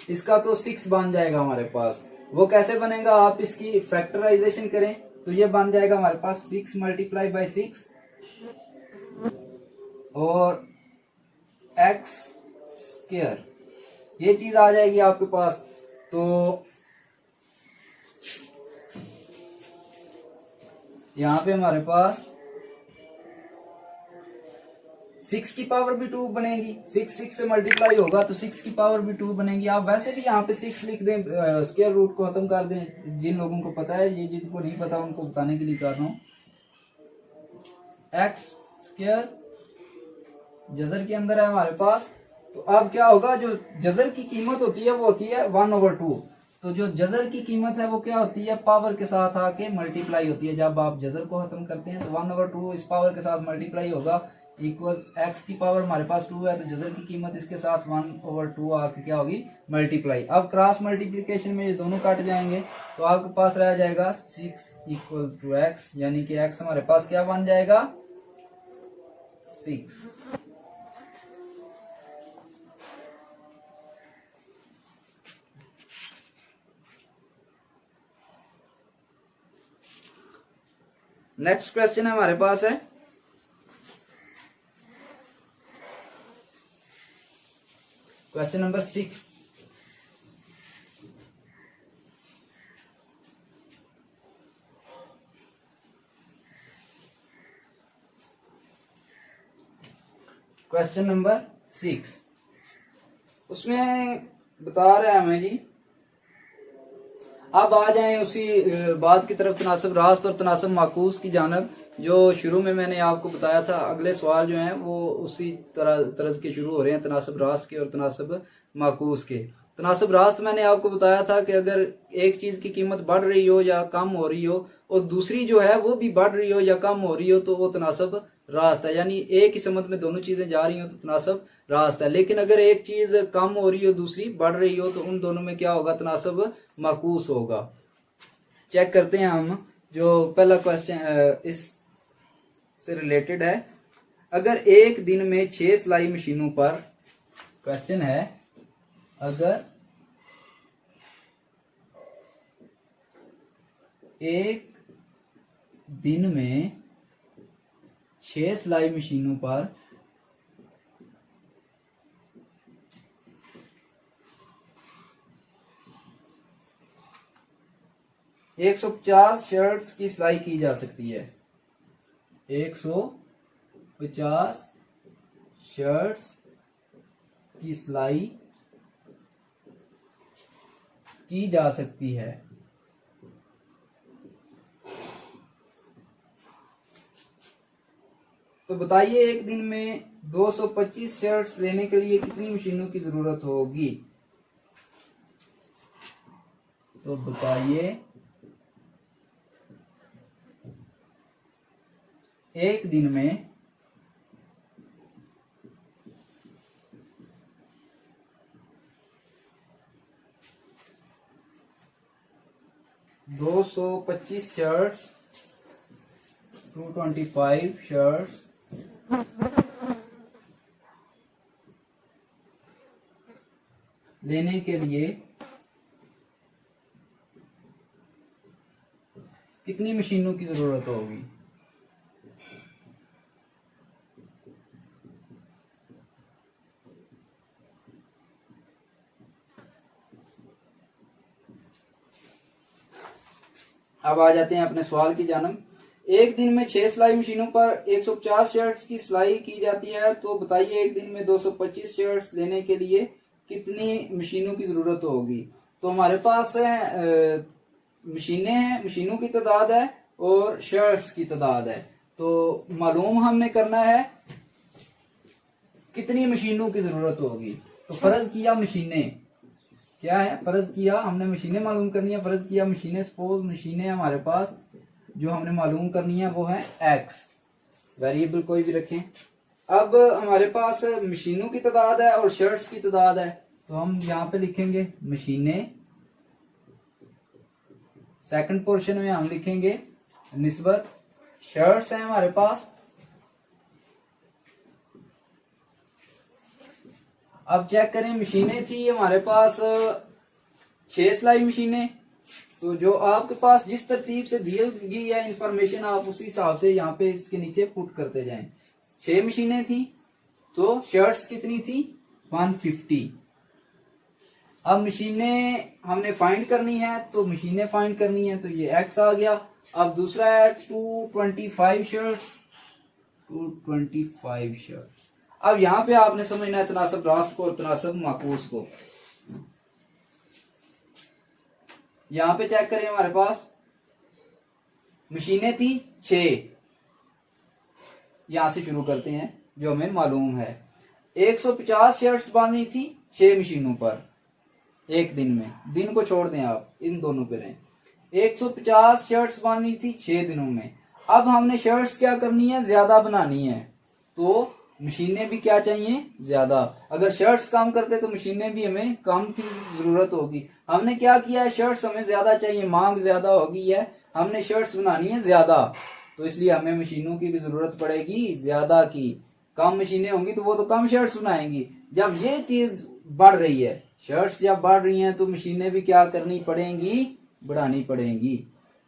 Speaker 1: इसका तो 6 बन जाएगा हमारे पास। वो कैसे बनेगा, आप इसकी फैक्टराइजेशन करें तो ये बन जाएगा हमारे पास 6 मल्टीप्लाई बाई 6 और x स्क्वायर, ये चीज आ जाएगी आपके पास। तो यहां पे हमारे पास 6 की पावर भी 2 बनेगी, 6 से मल्टीप्लाई होगा तो 6 की पावर भी 2 बनेगी। आप वैसे भी यहाँ पे 6 लिख दें, स्क्वायर रूट को खत्म कर दें। जिन लोगों को पता है, ये जिनको नहीं पता उनको बताने के लिए कर रहा हूं। एक्स स्क्वायर जजर के अंदर है हमारे पास। तो अब क्या होगा, जो जजर की कीमत होती है वो होती है 1/2। तो जो जजर की कीमत है वो क्या होती है, पावर के साथ आके मल्टीप्लाई होती है। जब आप जजर को खत्म करते हैं तो 1/2 इस पावर के साथ मल्टीप्लाई होगा, इक्वल्स एक्स की पावर हमारे पास 2 है, तो जजर की कीमत इसके साथ 1/2 आके क्या होगी, मल्टीप्लाई। अब क्रॉस मल्टीप्लीकेशन में ये दोनों काट जाएंगे, तो आपके पास रह जाएगा 6 इक्वल्स टू एक्स, यानी कि एक्स हमारे पास क्या बन जाएगा, 6। नेक्स्ट क्वेश्चन हमारे पास है क्वेश्चन नंबर 6। क्वेश्चन नंबर 6 उसमें बता रहे हैं हमें जी, अब आ जाएं उसी बात की तरफ, तनासब रास्त और तनासब माकूस की जानब, जो शुरू में मैंने आपको बताया था। अगले सवाल जो हैं वो उसी तरज के शुरू हो रहे हैं, तनासब रास्त के और तनासब माकूस के। तनासब रास्त मैंने आपको बताया था कि अगर एक चीज की कीमत बढ़ रही हो या कम हो रही हो और दूसरी जो है वो भी बढ़ रही हो या कम हो रही हो, तो वो तनासब रास्त है। यानी एक ही समत में दोनों चीजें जा रही हो तो तनासब रास्त है। लेकिन अगर एक चीज कम हो रही हो दूसरी बढ़ रही हो, तो उन दोनों में क्या होगा, तनासब माकूस होगा। चेक करते हैं हम। जो पहला क्वेश्चन इस से रिलेटेड है, अगर एक दिन में 6 सिलाई मशीनों पर, क्वेश्चन है अगर एक दिन में 6 सिलाई मशीनों पर 150 शर्ट्स की सिलाई की जा सकती है, 150 शर्ट्स की सिलाई की जा सकती है, तो बताइए एक दिन में 225 शर्ट्स लेने के लिए कितनी मशीनों की जरूरत होगी। तो बताइए एक दिन में 225 शर्ट्स, 225 शर्ट्स लेने के लिए कितनी मशीनों की जरूरत होगी। अब आ जाते हैं अपने सवाल की जानब। एक दिन में 6 सिलाई मशीनों पर 150 शर्ट्स की सिलाई की जाती है, तो बताइए एक दिन में 225 शर्ट्स लेने के लिए कितनी मशीनों की जरूरत होगी। तो हमारे पास है मशीनें हैं, मशीनों की तादाद है और शर्ट्स की तादाद है। तो मालूम हमने करना है कितनी मशीनों की जरूरत होगी। तो फर्ज किया मशीनें क्या है, फर्ज किया हमने मशीनें मालूम करनी है। फर्ज किया मशीनें, सपोज मशीनें हमारे पास जो हमने मालूम करनी है वो है एक्स, वेरिएबल कोई भी रखें। अब हमारे पास मशीनों की तादाद है और शर्ट्स की तादाद है, तो हम यहां पे लिखेंगे मशीनें। सेकंड पोर्शन में हम लिखेंगे निस्बत शर्ट्स है हमारे पास। अब चेक करें, मशीनें थी हमारे पास 6 सिलाई मशीनें। तो जो आपके पास जिस तरतीब से दी गई है इंफॉर्मेशन, आप उसी हिसाब से यहाँ पे इसके नीचे पुट करते जाएं। 6 मशीनें थी, तो शर्ट्स कितनी थी, 150। अब मशीनें हमने फाइंड करनी है, तो मशीनें फाइंड करनी है, तो ये x आ गया। अब दूसरा है 225 शर्ट्स, 225 शर्ट्स। अब यहां पे आपने समझना है तनासब रास्त को और तनासब माकूस को। यहां पे चेक करें, हमारे पास मशीनें थी 6, यहां से शुरू करते हैं जो हमें मालूम है। 150 शर्ट्स बननी थी 6 मशीनों पर एक दिन में, दिन को छोड़ दें आप, इन दोनों पे रहें। 150 शर्ट्स बननी थी 6 दिनों में। अब हमने शर्ट्स क्या करनी है, ज्यादा बनानी है, तो मशीनें भी क्या चाहिए, ज्यादा। अगर शर्ट्स कम करते तो मशीनें भी हमें कम की जरूरत होगी। हमने क्या किया है, शर्ट्स हमें ज्यादा चाहिए, मांग ज्यादा होगी है, हमने शर्ट्स बनानी है ज्यादा, तो इसलिए हमें मशीनों की भी जरूरत पड़ेगी ज्यादा की। कम मशीनें होंगी तो वो तो कम शर्ट्स बनाएंगी। जब ये चीज बढ़ रही है, शर्ट्स जब बढ़ रही हैं, तो मशीनें भी क्या करनी पड़ेंगी, बढ़ानी पड़ेंगी।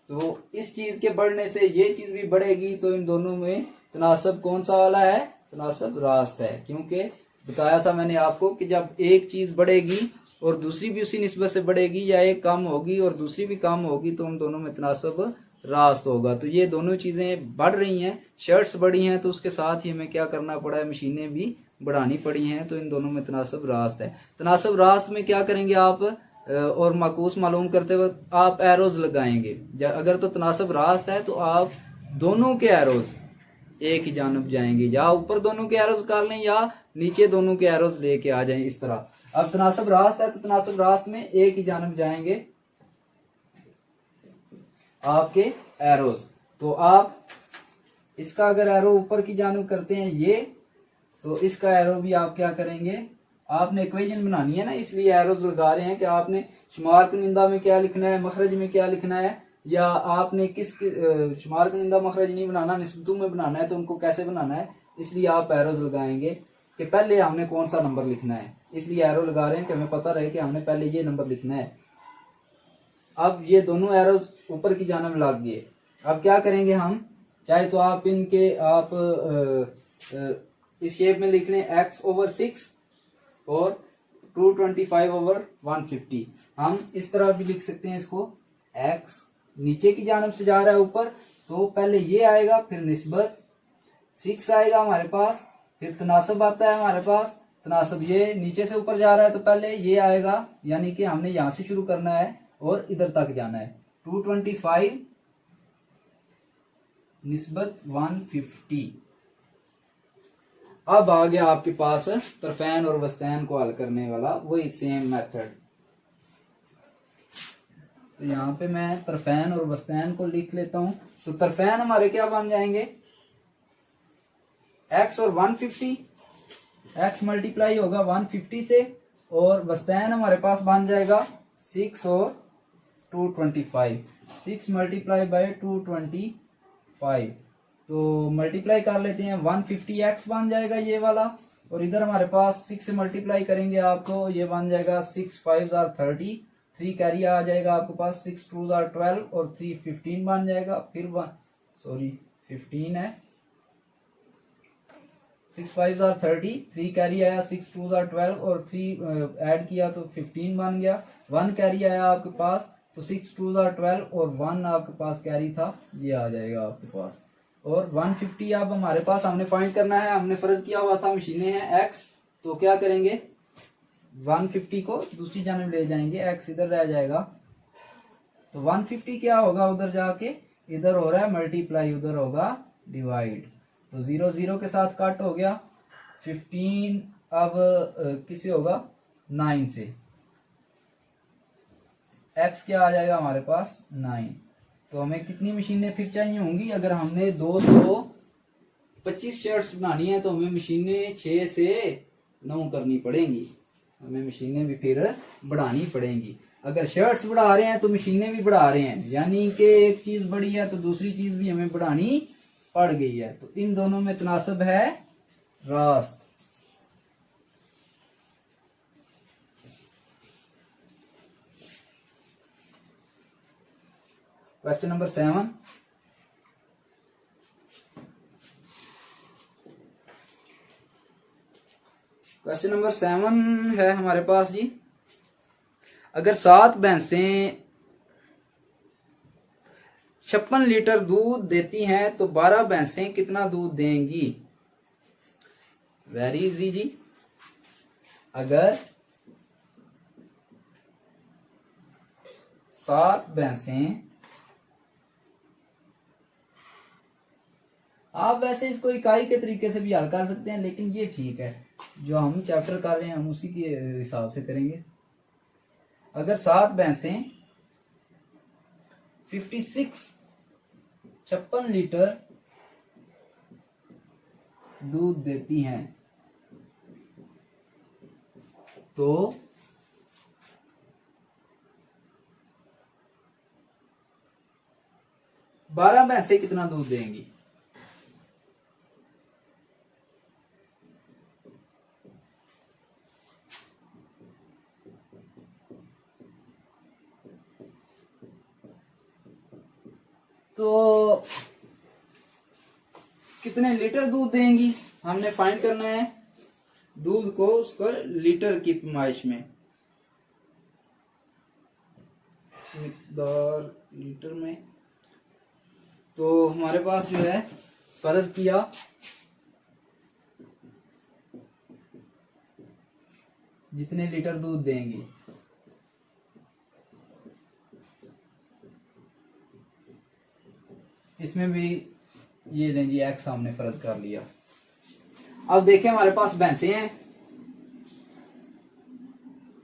Speaker 1: तो इस चीज के बढ़ने से ये चीज भी बढ़ेगी, तो इन दोनों में तनासब कौन सा वाला है, तनासब रास्त है। क्योंकि बताया था मैंने आपको कि जब एक चीज बढ़ेगी और दूसरी भी उसी निस्बत से बढ़ेगी, या एक कम होगी और दूसरी भी कम होगी, तो उन दोनों में तनासब रास्त होगा। तो ये दोनों चीजें बढ़ रही हैं, शर्ट्स बढ़ी हैं, तो उसके साथ ही हमें क्या करना पड़ा है, मशीनें भी बढ़ानी पड़ी हैं, तो इन दोनों में तनासब रास्त है। तनासब रास्त में क्या करेंगे आप, और माकूस मालूम करते वक्त आप एरोज लगाएंगे। अगर तो तनासब रास्त है तो आप दोनों के एरोज एक ही जानब जाएंगे, या ऊपर दोनों के एरोज कर लें या नीचे दोनों के एरोज लेके आ जाएं, इस तरह। अब तनासब रास्त है तो तनासब रास्त में एक ही जानब जाएंगे आपके एरोज। तो आप इसका अगर एरो ऊपर की जानब करते हैं ये, तो इसका एरो भी आप क्या करेंगे, आपने इक्वेशन बनानी है ना, इसलिए एरोज लगा रहे हैं कि आपने शुमार कुनिंदा में क्या लिखना है, मखरज में क्या लिखना है, या आपने किस शुमार कुनिंदा मखरज नहीं बनाना, निस्बतों में बनाना है, तो उनको कैसे बनाना है, इसलिए आप एरोज लगाएंगे कि पहले हमने कौन सा नंबर लिखना है। इसलिए एरो लगा रहे हैं कि हमें पता रहे कि हमने पहले ये नंबर लिखना है। अब ये दोनों एरोज ऊपर की जानब लग गए। अब क्या करेंगे हम, चाहे तो आप इनके आप इस शेप में लिख लें x/6 और 225/150। हम इस तरह भी लिख सकते हैं इसको, x नीचे की जानब से जा रहा है ऊपर, तो पहले ये आएगा, फिर निस्बत 6 आएगा हमारे पास, फिर तनासब आता है हमारे पास, तनासब ये नीचे से ऊपर जा रहा है तो पहले ये आएगा, यानी कि हमने यहां से शुरू करना है और इधर तक जाना है। 225 निस्बत 150। अब आ गया आपके पास तरफैन और वस्तैन को हल करने वाला वही सेम मेथड। तो यहाँ पे मैं तरफैन और वस्तैन को लिख लेता हूं। तो तरफैन हमारे क्या बन जाएंगे, x और 150, x मल्टीप्लाई होगा 150 से, और वस्तैन हमारे पास बन जाएगा 6 और 225, 6 मल्टीप्लाई बाय 225। तो मल्टीप्लाई कर लेते हैं, 150x बन जाएगा ये वाला, और इधर हमारे पास 6 से मल्टीप्लाई करेंगे आपको, ये बन जाएगा 6 5 30, 3 कैरी आ जाएगा आपके पास, 6 2 12 और 3 15 बन जाएगा। फिर 15 है, 6 5 30, 3 कैरी आया, 6 2 12 और 3 ऐड किया तो 15 बन गया। 1 कैरी आया आपके पास, तो 6 2 12 और 1 आपके पास कैरी था, ये आ जाएगा आपके पास। और 150 अब हमारे पास हमने फाइंड करना है, हमने फर्ज किया हुआ था मशीनें हैं x, तो क्या करेंगे 150 को दूसरी जानब ले जाएंगे, x इधर रह जाएगा, तो 150 क्या होगा, उधर जाके इधर हो रहा है मल्टीप्लाई, उधर होगा डिवाइड, तो 0 0 के साथ कट हो गया। 15 अब किससे होगा, 9 से, x क्या आ जाएगा हमारे पास 9। तो हमें कितनी मशीनें फिर चाहिए होंगी, अगर हमने 225 शर्ट्स बनानी है तो हमें मशीनें 6 से 9 करनी पड़ेंगी, हमें मशीनें भी फिर बढ़ानी पड़ेंगी। अगर शर्ट्स बढ़ा रहे हैं तो मशीनें भी बढ़ा रहे हैं, यानी कि एक चीज बढ़ी है तो दूसरी चीज भी हमें बढ़ानी पड़ गई है, तो इन दोनों में तनासब है रास्त। क्वेश्चन नंबर 7, क्वेश्चन नंबर 7 है हमारे पास जी। अगर 7 भैंसें 56 लीटर दूध देती हैं तो 12 भैंसें कितना दूध देंगी? वेरी इजी जी। अगर 7 भैंसें, आप वैसे इसको इकाई के तरीके से भी हल कर सकते हैं, लेकिन ये ठीक है, जो हम चैप्टर कर रहे हैं हम उसी के हिसाब से करेंगे। अगर 7 भैंसें 56 लीटर दूध देती हैं तो 12 भैंसें कितना दूध देंगी? तो कितने लीटर दूध देंगी हमने फाइंड करना है, दूध को उसको लीटर की पैमाइश में, मिकदार लीटर में। तो हमारे पास जो है फर्ज किया, जितने लीटर दूध देंगी, इसमें भी ये लें जी एक्स हमने फर्ज कर लिया। अब देखें हमारे पास भैंसें हैं,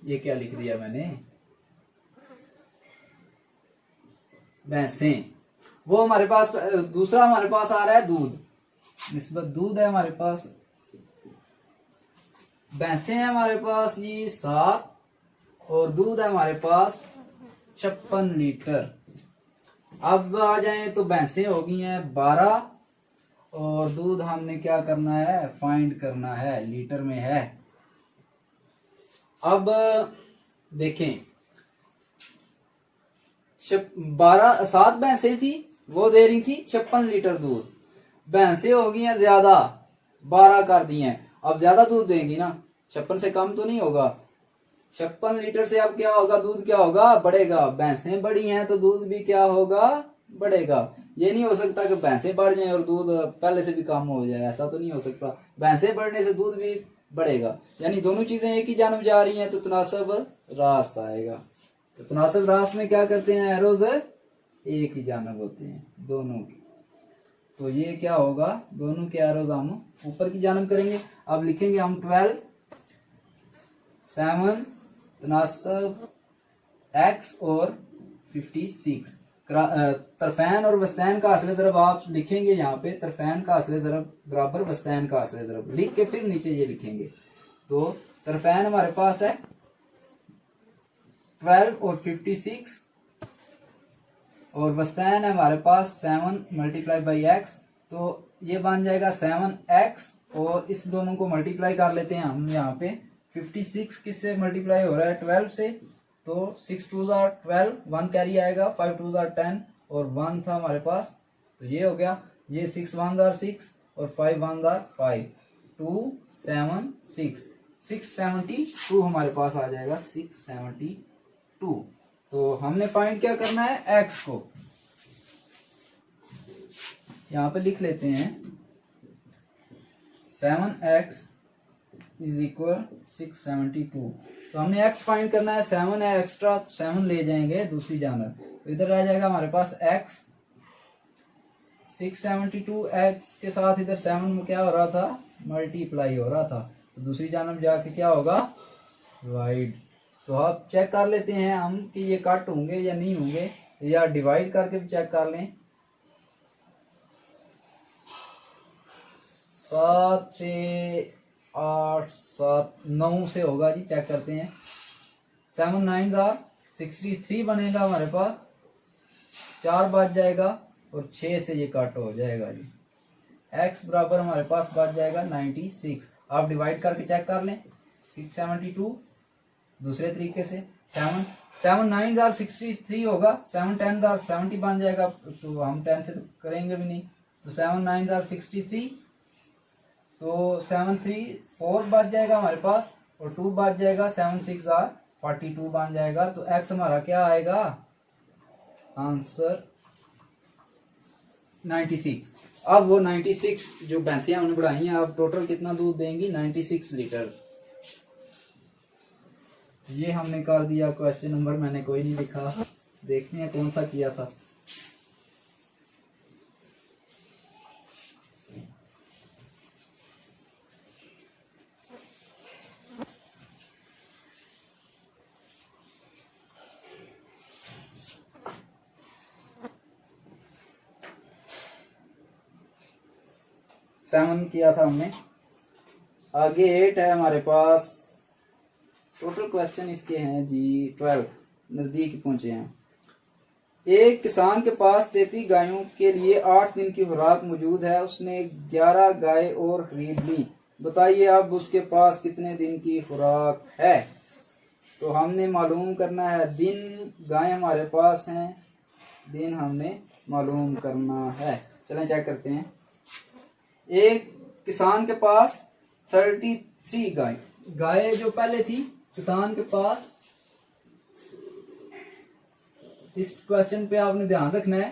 Speaker 1: ये क्या लिख दिया मैंने, भैंसें, वो हमारे पास दूसरा हमारे पास आ रहा है दूध, निस्बत दूध है हमारे पास। भैंसें हैं हमारे पास ये 7 और दूध है हमारे पास 56 लीटर। अब आ जाए तो भैंसें हो गई हैं 12 और दूध हमने क्या करना है, फाइंड करना है, लीटर में है। अब देखें 7 भैंसें थी, वो दे रही थी 56 लीटर दूध, भैंसें हो गई हैं ज्यादा, 12 कर दी हैं, अब ज्यादा दूध देंगी ना, 56 से कम तो नहीं होगा। 56 लीटर से अब क्या होगा, दूध क्या होगा, बढ़ेगा। भैंसें बढ़ी हैं तो दूध भी क्या होगा, बढ़ेगा। ये नहीं हो सकता कि भैंसें बढ़ जाएं और दूध पहले से भी कम हो जाए, ऐसा तो नहीं हो सकता। भैंसें बढ़ने से दूध भी बढ़ेगा, यानी दोनों चीजें एक ही जानब जा रही हैं तो तनासब रास्त आएगा। तो तनासब रास्त में क्या करते हैं, एरोज एक ही जानब होते हैं दोनों की, तो ये क्या होगा, दोनों के एरोज हम ऊपर की जानब करेंगे। अब लिखेंगे हम 12 7 तनासब x और 56। तरफैन और वस्तैन का असले ज़रब आप लिखेंगे यहाँ पे, तरफैन का असले ज़रब बराबर वस्तैन का असले ज़रब, लिख के फिर नीचे ये लिखेंगे। तो तरफैन हमारे पास है 12 और 56 और वस्तैन है हमारे पास 7 मल्टीप्लाई बाई एक्स, तो ये बन जाएगा 7x और इस दोनों को मल्टीप्लाई कर लेते हैं हम यहाँ पे। 56 किससे मल्टीप्लाई हो रहा है, 12 से, तो 6 2 12, 1 कैरी आएगा, 5 2 10 और 1 था हमारे पास, तो ये हो गया। ये 6 1 6 और 5 1 5, 2 7 6, 672 हमारे पास आ जाएगा, 672। तो हमने फाइंड क्या करना है, x को यहाँ पे लिख लेते हैं, 7x इज इक्वल 672। तो हमने x फाइंड करना है, 7 है एक्स्ट्रा, तो 7 ले जाएंगे दूसरी जानब, तो इधर आ जाएगा हमारे पास x, 672x के साथ इधर 7 में क्या हो रहा था, मल्टीप्लाई हो रहा था, तो दूसरी जानब जाके क्या होगा, डिवाइड। तो आप चेक कर लेते हैं हम कि ये कट होंगे या नहीं होंगे, या डिवाइड करके भी चेक कर लें। 7 से 8 7 9 से होगा जी, चेक करते हैं। 7 9 का 63 बनेगा हमारे पास, 4 बच जाएगा और 6 से ये कट हो जाएगा जी। x बराबर हमारे पास बच जाएगा 96। आप डिवाइड करके चेक कर लें, 672 दूसरे तरीके से, 7 9 63 होगा, 7 10 70 बन जाएगा, तो हम 10 से तो करेंगे भी नहीं, तो 7 9 63, तो तो 7 3 4 बच जाएगा हमारे पास और 2 बच जाएगा, 7 6 आर 42 बन जाएगा। तो एक्स हमारा क्या आएगा आंसर 96। अब वो 96 जो भैंसियां हमने बढ़ाई हैं अब टोटल कितना दूध देंगी 96 लीटर। ये हमने कर दिया क्वेश्चन नंबर, मैंने कोई नहीं लिखा, देखते हैं कौन सा किया था। सेवन किया था हमने। आगे 8 है हमारे पास। टोटल क्वेश्चन इसके हैं जी 12, नजदीक पहुंचे हैं। एक किसान के पास 33 गायों के लिए 8 दिन की खुराक मौजूद है, उसने 11 गाय और खरीद ली, बताइए अब उसके पास कितने दिन की खुराक है। तो हमने मालूम करना है दिन, गाय हमारे पास हैं, दिन हमने मालूम करना है। चलें चेक करते हैं। एक किसान के पास 33 गाय जो पहले थी किसान के पास, इस क्वेश्चन पे आपने ध्यान रखना है,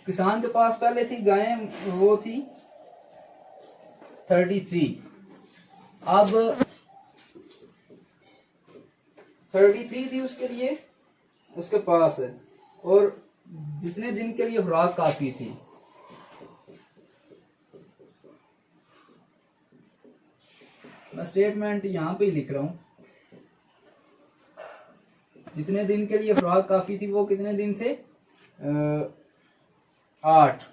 Speaker 1: किसान के पास पहले थी गायें, वो थी 33। अब 33 थी उसके लिए, उसके पास है, और जितने दिन के लिए खुराक काफी थी। मैं स्टेटमेंट यहां पे ही लिख रहा हूं, जितने दिन के लिए खुराक काफी थी वो कितने दिन थे 8।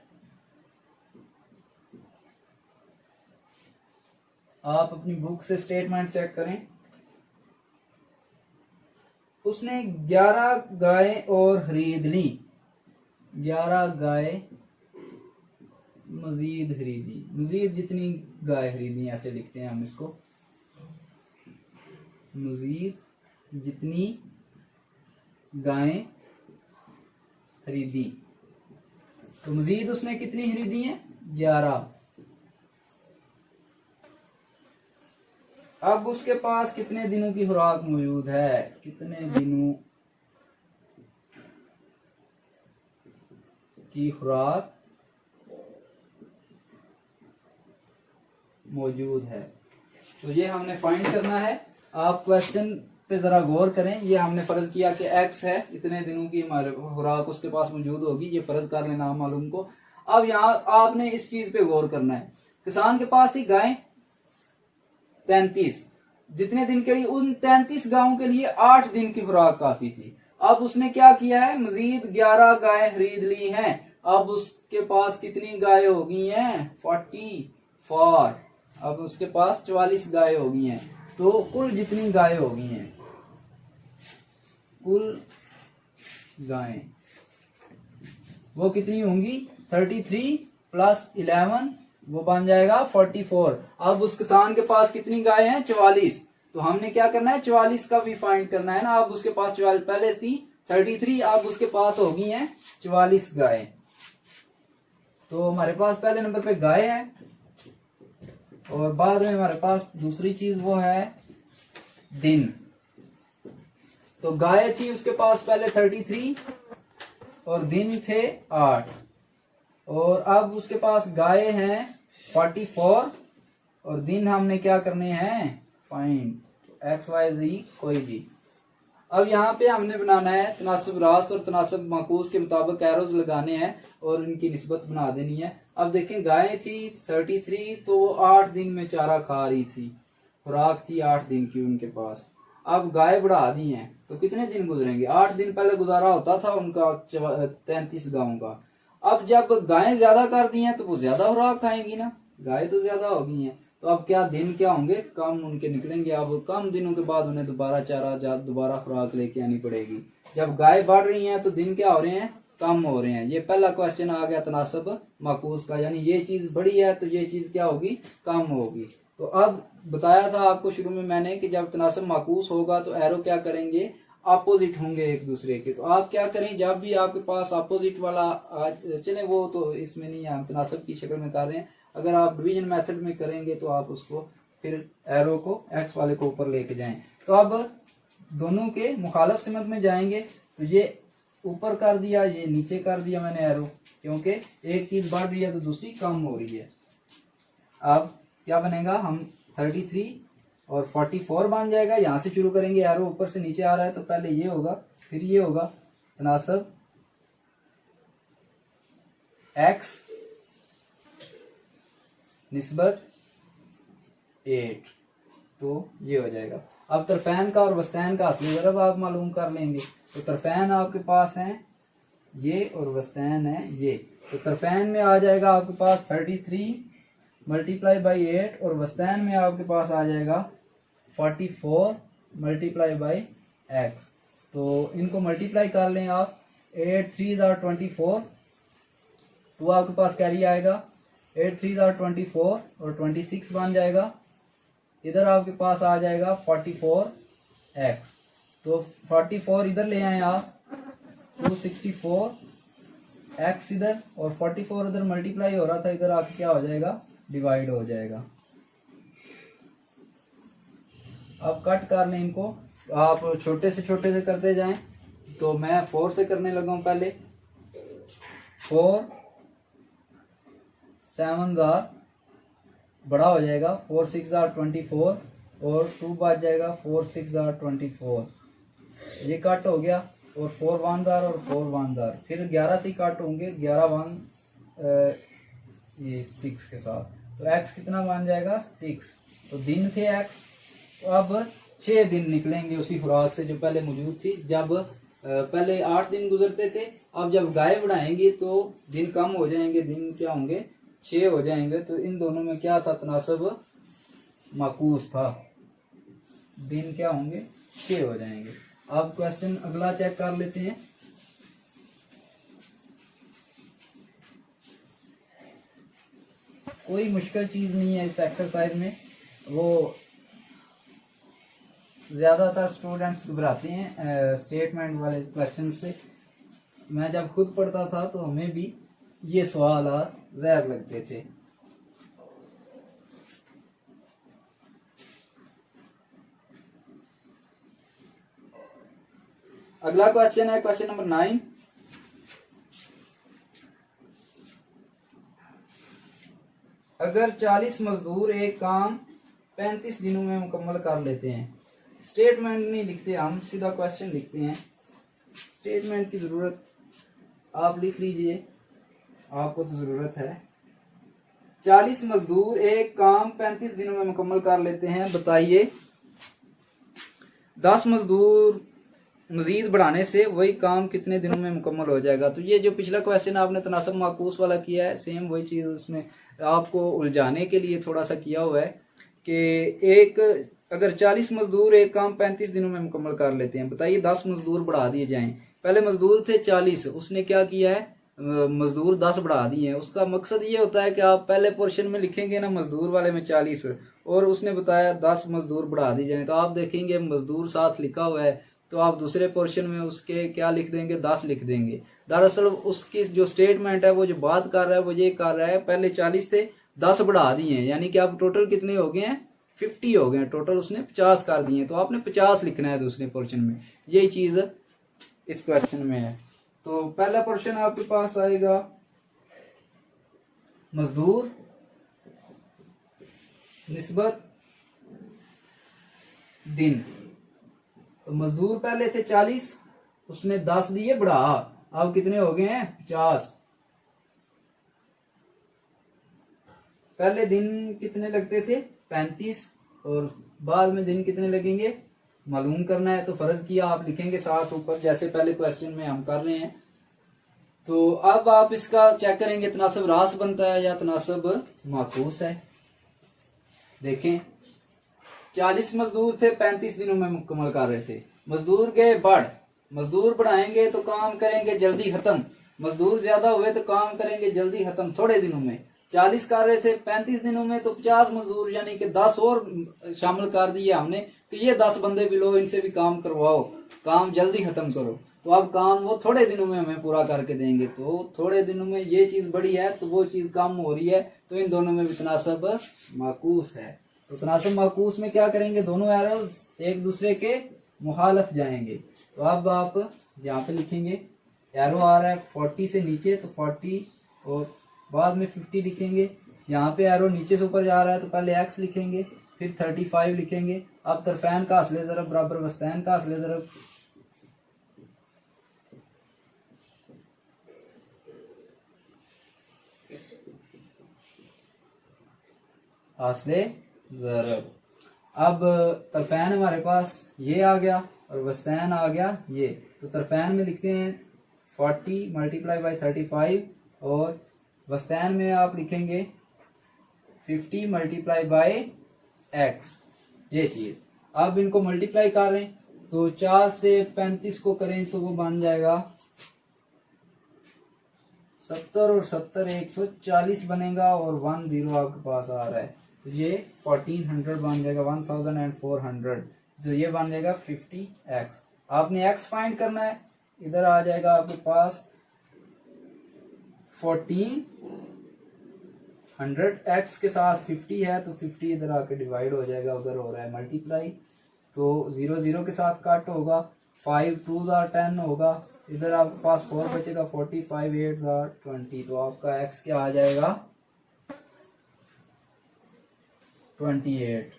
Speaker 1: आप अपनी बुक से स्टेटमेंट चेक करें। उसने 11 गाय और खरीद ली, 11 गाय मजीद खरीदी, मजीद जितनी गाय खरीदी ऐसे लिखते हैं हम इसको, मजीद जितनी गायें खरीदी। तो मजीद उसने कितनी खरीदी है 11। अब उसके पास कितने दिनों की खुराक मौजूद है, कितने दिनों की खुराक मौजूद है, तो ये हमने फाइंड करना है। आप क्वेश्चन पे जरा गौर करें। ये हमने फर्ज किया कि एक्स है, इतने दिनों की हमारे खुराक उसके पास मौजूद होगी, ये फर्ज कर लेना मालूम को। अब यहाँ आपने इस चीज पे गौर करना है, किसान के पास थी गाय 33, जितने दिन के लिए, उन 33 गायों के लिए 8 दिन की खुराक काफी थी। अब उसने क्या किया है, मजीद 11 गाय खरीद ली हैं। अब उसके पास कितनी गाय हो गई हैं 44। अब उसके पास 44 गाय हो गई हैं। तो कुल जितनी गाय हो गई हैं, कुल गायें वो कितनी होंगी 33 प्लस 11 वो बन जाएगा 44। अब उस किसान के पास कितनी गाय हैं 44। तो हमने क्या करना है 44 का भी फाइंड करना है ना। अब उसके पास 44 पहले थी 33, अब उसके पास हो गई हैं 44 गाय। तो हमारे पास पहले नंबर पे गाय है और बाद में हमारे पास दूसरी चीज वो है दिन। तो गाय थी उसके पास पहले 33 और दिन थे 8, और अब उसके पास गाय हैं 44 और दिन हमने क्या करने हैं फाइंड एक्स वाई जी कोई भी। अब यहाँ पे हमने बनाना है तनासब रास्त और तनासब माकूस के मुताबिक एरोज लगाने हैं और इनकी निस्बत बना देनी है। अब देखें गाय थी 33 तो वो 8 दिन में चारा खा रही थी, खुराक थी 8 दिन की उनके पास। अब गाय बढ़ा दी हैं तो कितने दिन गुजरेंगे, 8 दिन पहले गुजारा होता था उनका 33 गायों का। अब जब गायें ज्यादा कर दी हैं तो वो ज्यादा खुराक खाएंगी ना, गाय तो ज्यादा हो गई हैं। तो अब क्या दिन क्या होंगे कम उनके निकलेंगे। अब कम दिनों के बाद उन्हें दोबारा चारा दोबारा खुराक लेके आनी पड़ेगी। जब गाय बढ़ रही हैं तो दिन क्या हो रहे हैं कम हो रहे हैं। ये पहला क्वेश्चन आ गया तनासब माकूस का, यानी ये चीज बड़ी है तो ये चीज क्या होगी कम होगी। तो अब बताया था आपको शुरू में मैंने कि जब तनासब माकूस होगा तो एरो क्या करेंगे अपोजिट होंगे एक दूसरे के। तो आप क्या करें जब भी आपके पास अपोजिट वाला चले, वो तो इसमें नहीं है हम तनासब की शक्ल में कर रहे हैं, अगर आप डिवीजन मेथड में करेंगे तो आप उसको फिर एरो को एक्स वाले को ऊपर लेके जाएं। तो अब दोनों के मुखालिफ सिमत में जाएंगे, तो ये ऊपर कर दिया, ये नीचे कर दिया मैंने एरो, क्योंकि एक चीज बढ़ रही है तो दूसरी कम हो रही है। अब क्या बनेगा, हम 33 और 44 बन जाएगा। यहां से शुरू करेंगे, एरो ऊपर से नीचे आ रहा है तो पहले ये होगा फिर ये होगा, तनासब x निस्बत 8, तो ये हो जाएगा। अब तरफैन का और वस्तैन का असली ज़रब आप मालूम कर लेंगे। तो तरफैन आपके पास है ये और वस्तैन है ये, तो तरफैन में आ जाएगा आपके पास 33 मल्टीप्लाई बाई 8 और वस्तैन में आपके पास आ जाएगा 44 मल्टीप्लाई बाई x। तो इनको मल्टीप्लाई कर लें आप, 8 3 are 24, तो आपके पास कैरी आएगा 8 3 are 24 और 26 बन जाएगा। इधर आपके पास आ जाएगा 44x, तो 44 इधर ले आए आप, 264 x इधर और 44 उधर मल्टीप्लाई हो रहा था, इधर आपके क्या हो जाएगा, डिवाइड हो जाएगा। अब कट कर लें इनको, आप छोटे से करते जाएं। तो मैं 4 से करने लगा हूं पहले, 4 7 बड़ा हो जाएगा, 4 6 24 और 2 बच जाएगा 4 6 24, ये कट हो गया। और 4 1 और 4 1 फिर 11 से कट होंगे, 11 1 ये 6 के साथ, तो x कितना बन जाएगा 6। तो दिन थे x, तो अब 6 दिन निकलेंगे उसी खुराक से जो पहले मौजूद थी। जब पहले 8 दिन गुजरते थे, अब जब गाय बढ़ाएंगे तो दिन कम हो जाएंगे, दिन क्या होंगे 6 हो जाएंगे। तो इन दोनों में क्या था, तनासब माकूस था, दिन क्या होंगे 6 हो जाएंगे। अब क्वेश्चन अगला चेक कर लेते हैं। कोई मुश्किल चीज नहीं है इस एक्सरसाइज में, वो ज्यादातर स्टूडेंट्स घबराते हैं स्टेटमेंट वाले क्वेश्चन से। मैं जब खुद पढ़ता था तो हमें भी ये सवाल ज़हर लगते थे। अगला क्वेश्चन है क्वेश्चन नंबर 9। अगर 40 मजदूर एक काम 35 दिनों में मुकम्मल कर लेते हैं, स्टेटमेंट नहीं लिखते हम, सीधा क्वेश्चन लिखते हैं। स्टेटमेंट की जरूरत आप लिख लीजिए, आपको तो जरूरत है। 40 मजदूर एक काम 35 दिनों में मुकम्मल कर लेते हैं, बताइए 10 मजदूर मजीद बढ़ाने से वही काम कितने दिनों में मुकम्मल हो जाएगा। तो ये जो पिछला क्वेश्चन आपने तनासब माकूस वाला किया है, सेम वही चीज उसमें आपको उलझाने के लिए थोड़ा सा किया हुआ है कि अगर 40 मजदूर एक काम 35 दिनों में मुकम्मल कर लेते हैं, बताइए 10 मजदूर बढ़ा दिए जाएं। पहले मजदूर थे 40, उसने क्या किया है, मजदूर 10 बढ़ा दिए हैं। उसका मकसद ये होता है कि आप पहले पोर्शन में लिखेंगे ना मजदूर वाले में 40 और उसने बताया 10 मजदूर बढ़ा दी जाए, तो आप देखेंगे मजदूर साथ लिखा हुआ है, तो आप दूसरे पोर्शन में उसके क्या लिख देंगे, 10 लिख देंगे। दरअसल उसकी जो स्टेटमेंट है, वो जो बात कर रहा है वो ये कर रहा है पहले 40 थे 10 बढ़ा दिए हैं, यानी कि आप टोटल कितने हो गए हैं, 50 हो गए, टोटल उसने 50 कर दिए, तो आपने 50 लिखना है दूसरे पोर्शन में। यही चीज इस क्वेश्चन में है। तो पहला पोर्शन आपके पास आएगा मजदूर निस्बत दिन। तो मजदूर पहले थे 40, उसने 10 दिए बढ़ा, अब कितने हो गए हैं 50। पहले दिन कितने लगते थे 35 और बाद में दिन कितने लगेंगे मालूम करना है, तो फर्ज किया आप लिखेंगे साथ ऊपर, जैसे पहले क्वेश्चन में हम कर रहे हैं। तो अब आप इसका चेक करेंगे तनासब रास बनता है या तनासब माकूस है। देखें 40 मजदूर थे 35 दिनों में मुकम्मल कर रहे थे, मजदूर गए बढ़, मजदूर बढ़ाएंगे तो काम करेंगे जल्दी खत्म, मजदूर ज्यादा हुए तो काम करेंगे जल्दी खत्म थोड़े दिनों में। 40 कर रहे थे 35 दिनों में, तो 50 मजदूर यानी कि 10 और शामिल कर दिए हमने कि ये 10 बंदे भी लो, इनसे भी काम करवाओ, काम जल्दी खत्म करो। तो अब काम वो थोड़े दिनों में हमें पूरा करके देंगे। तो थोड़े दिनों में ये चीज बड़ी है तो वो चीज कम हो रही है, तो इन दोनों में भी तनासब माकूस है। तो तनासब माकूस में क्या करेंगे, दोनों एरोज एक दूसरे के मुखालफ जाएंगे। तो अब आप यहाँ पे लिखेंगे, एरो आ रहा है 40 से नीचे तो 40 और बाद में 50 लिखेंगे। यहाँ पे एरो नीचे से ऊपर जा रहा है तो पहले x लिखेंगे, फिर 35 लिखेंगे। अब तरफैन का असले ज़रब बराबर वस्तैन का असले ज़रब, असले ज़रब। अब तरफैन हमारे पास ये आ गया और वस्तैन आ गया ये। तो तरफैन में लिखते हैं 40 मल्टीप्लाई बाई 35 और वस्तैन में आप लिखेंगे 50 मल्टीप्लाई बाई x, ये चीज। अब इनको मल्टीप्लाई कर रहे हैं तो 4 से 35 को करें तो वो बन जाएगा 70 और 70 140 बनेगा और 10 आपके पास आ रहा है तो ये 1400 बन जाएगा, 1400। तो ये बन जाएगा 50x। आपने x फाइंड करना है, इधर आ जाएगा आपके पास 1400x के साथ 50 है तो 50 इधर आके डिवाइड हो जाएगा, उधर हो रहा है मल्टीप्लाई तो 0 0 के साथ कट होगा, 5 2 10 होगा, इधर आपके पास 4 बचेगा, 45 8 20। तो आपका x क्या आ जाएगा 28।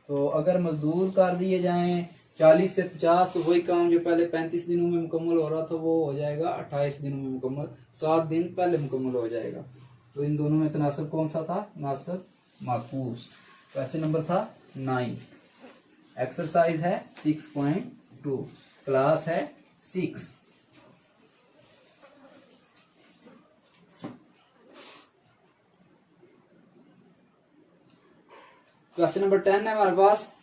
Speaker 1: तो अगर मजदूर कर दिए जाएं 40 से 50 तो वही काम जो पहले 35 दिनों में मुकम्मल हो रहा था वो हो जाएगा 28 दिनों में मुकम्मल, 7 दिन पहले मुकम्मल हो जाएगा। तो इन दोनों में तनासब कौन सा था, तनासब माकूस। क्वेश्चन नंबर था 9। एक्सरसाइज है 6.2, क्लास है 6। क्वेश्चन नंबर 10 है हमारे पास।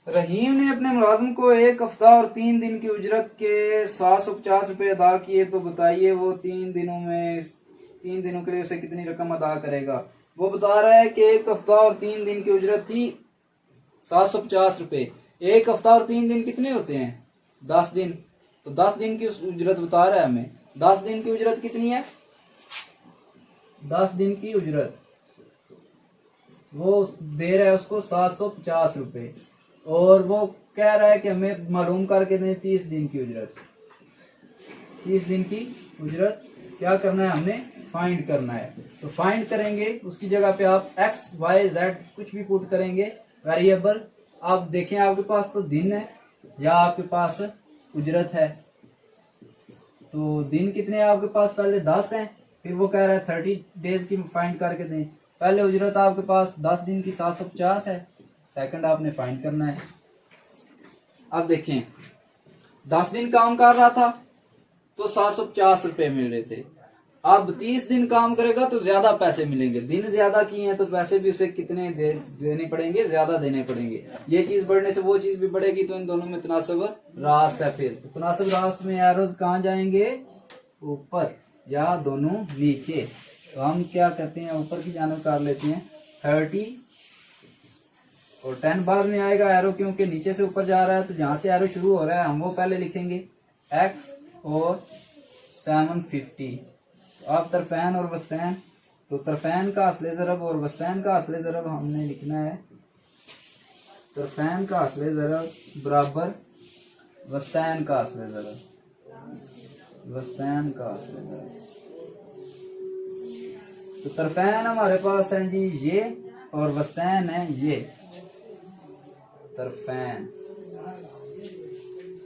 Speaker 1: रहीम ने अपने मुलाजिम को 1 हफ्ता और 3 दिन की उजरत के 750 रुपए अदा किए, तो बताइए वो 3 दिनों के लिए उसे कितनी रकम अदा करेगा। वो बता रहा है कि 1 हफ्ता और 3 दिन की उजरत थी 750 रुपए। 1 हफ्ता और 3 दिन कितने होते हैं, 10 दिन। तो 10 दिन की उजरत बता रहा है हमें। 10 दिन की उजरत कितनी है, 10 दिन की उजरत वो दे रहा है उसको 750 रुपए और वो कह रहा है कि हमें मालूम करके दें 30 दिन की उजरत। 30 दिन की उजरत क्या करना है, हमने फाइंड करना है। तो फाइंड करेंगे, उसकी जगह पे आप x y z कुछ भी पुट करेंगे वेरिएबल। आप देखें आपके पास तो दिन है या आपके पास उजरत है। तो दिन कितने हैं आपके पास, पहले 10 हैं, फिर वो कह रहा है 30 डेज की फाइंड करके दें। पहले उजरत आपके पास 10 दिन की 750 है, सेकंड आपने फाइंड करना है। अब देखें 10 दिन काम कर रहा था तो 750 रुपए मिल रहे थे। अब 30 दिन काम करेगा तो ज्यादा पैसे मिलेंगे, दिन ज्यादा किए हैं तो पैसे भी उसे कितने देने पड़ेंगे, ज्यादा देने पड़ेंगे। ये चीज बढ़ने से वो चीज भी बढ़ेगी, तो इन दोनों में तनासब रास्त है। फिर तो तनासब रास्त में एरोज कहाँ जाएंगे, ऊपर या दोनों नीचे। तो हम क्या करते हैं, ऊपर की जानिब कर लेते हैं 30 और 10 बाद में आएगा एरो, क्योंकि नीचे से ऊपर जा रहा है। तो जहां से एरो शुरू हो रहा है हम वो पहले लिखेंगे x और 750। अब तरफैन और वस्तैन, तो तरफैन का असले ज़रब और वस्तैन का असले ज़रब हमने लिखना है। तरफैन का असले ज़रब बराबर वस्तैन का असले ज़रब, वस्तैन का असले ज़रब। तो तरफैन हमारे पास है जी ये और वस्तैन है ये। तरफैन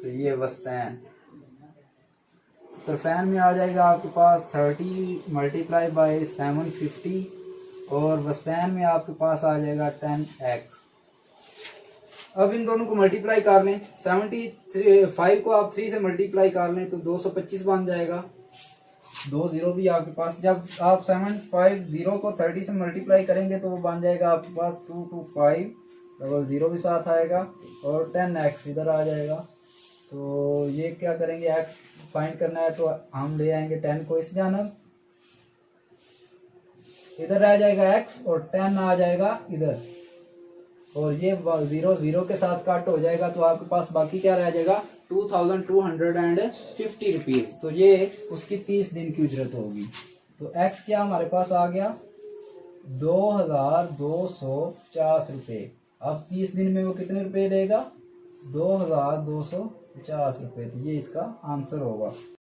Speaker 1: तो ये वस्तैन। तरफैन में आ जाएगा आपके पास 30 मल्टीप्लाई बाई 750 और वस्तैन में आपके पास आ जाएगा 10x। अब इन दोनों को मल्टीप्लाई कर लें, 75 को आप 3 से मल्टीप्लाई कर लें तो 225 बन जाएगा। 2 0 भी आपके पास, जब आप 750 को 30 से मल्टीप्लाई करेंगे तो वो बन जाएगा आपके पास 225, डबल 0 भी साथ आएगा और 10x इधर आ जाएगा। तो ये क्या करेंगे, x फाइंड करना है तो हम ले आएंगे 10 को इस जानब, इधर रह जाएगा x और 10 आ जाएगा इधर, और ये 0 0 के साथ कट हो जाएगा, तो आपके पास बाकी क्या रह जाएगा 2250 रुपीज। तो ये उसकी 30 दिन की उजरत होगी। तो x क्या हमारे पास आ गया 2250 रुपये। अब 30 दिन में वो कितने रुपए लेगा 2250 रुपये। तो ये इसका आंसर होगा।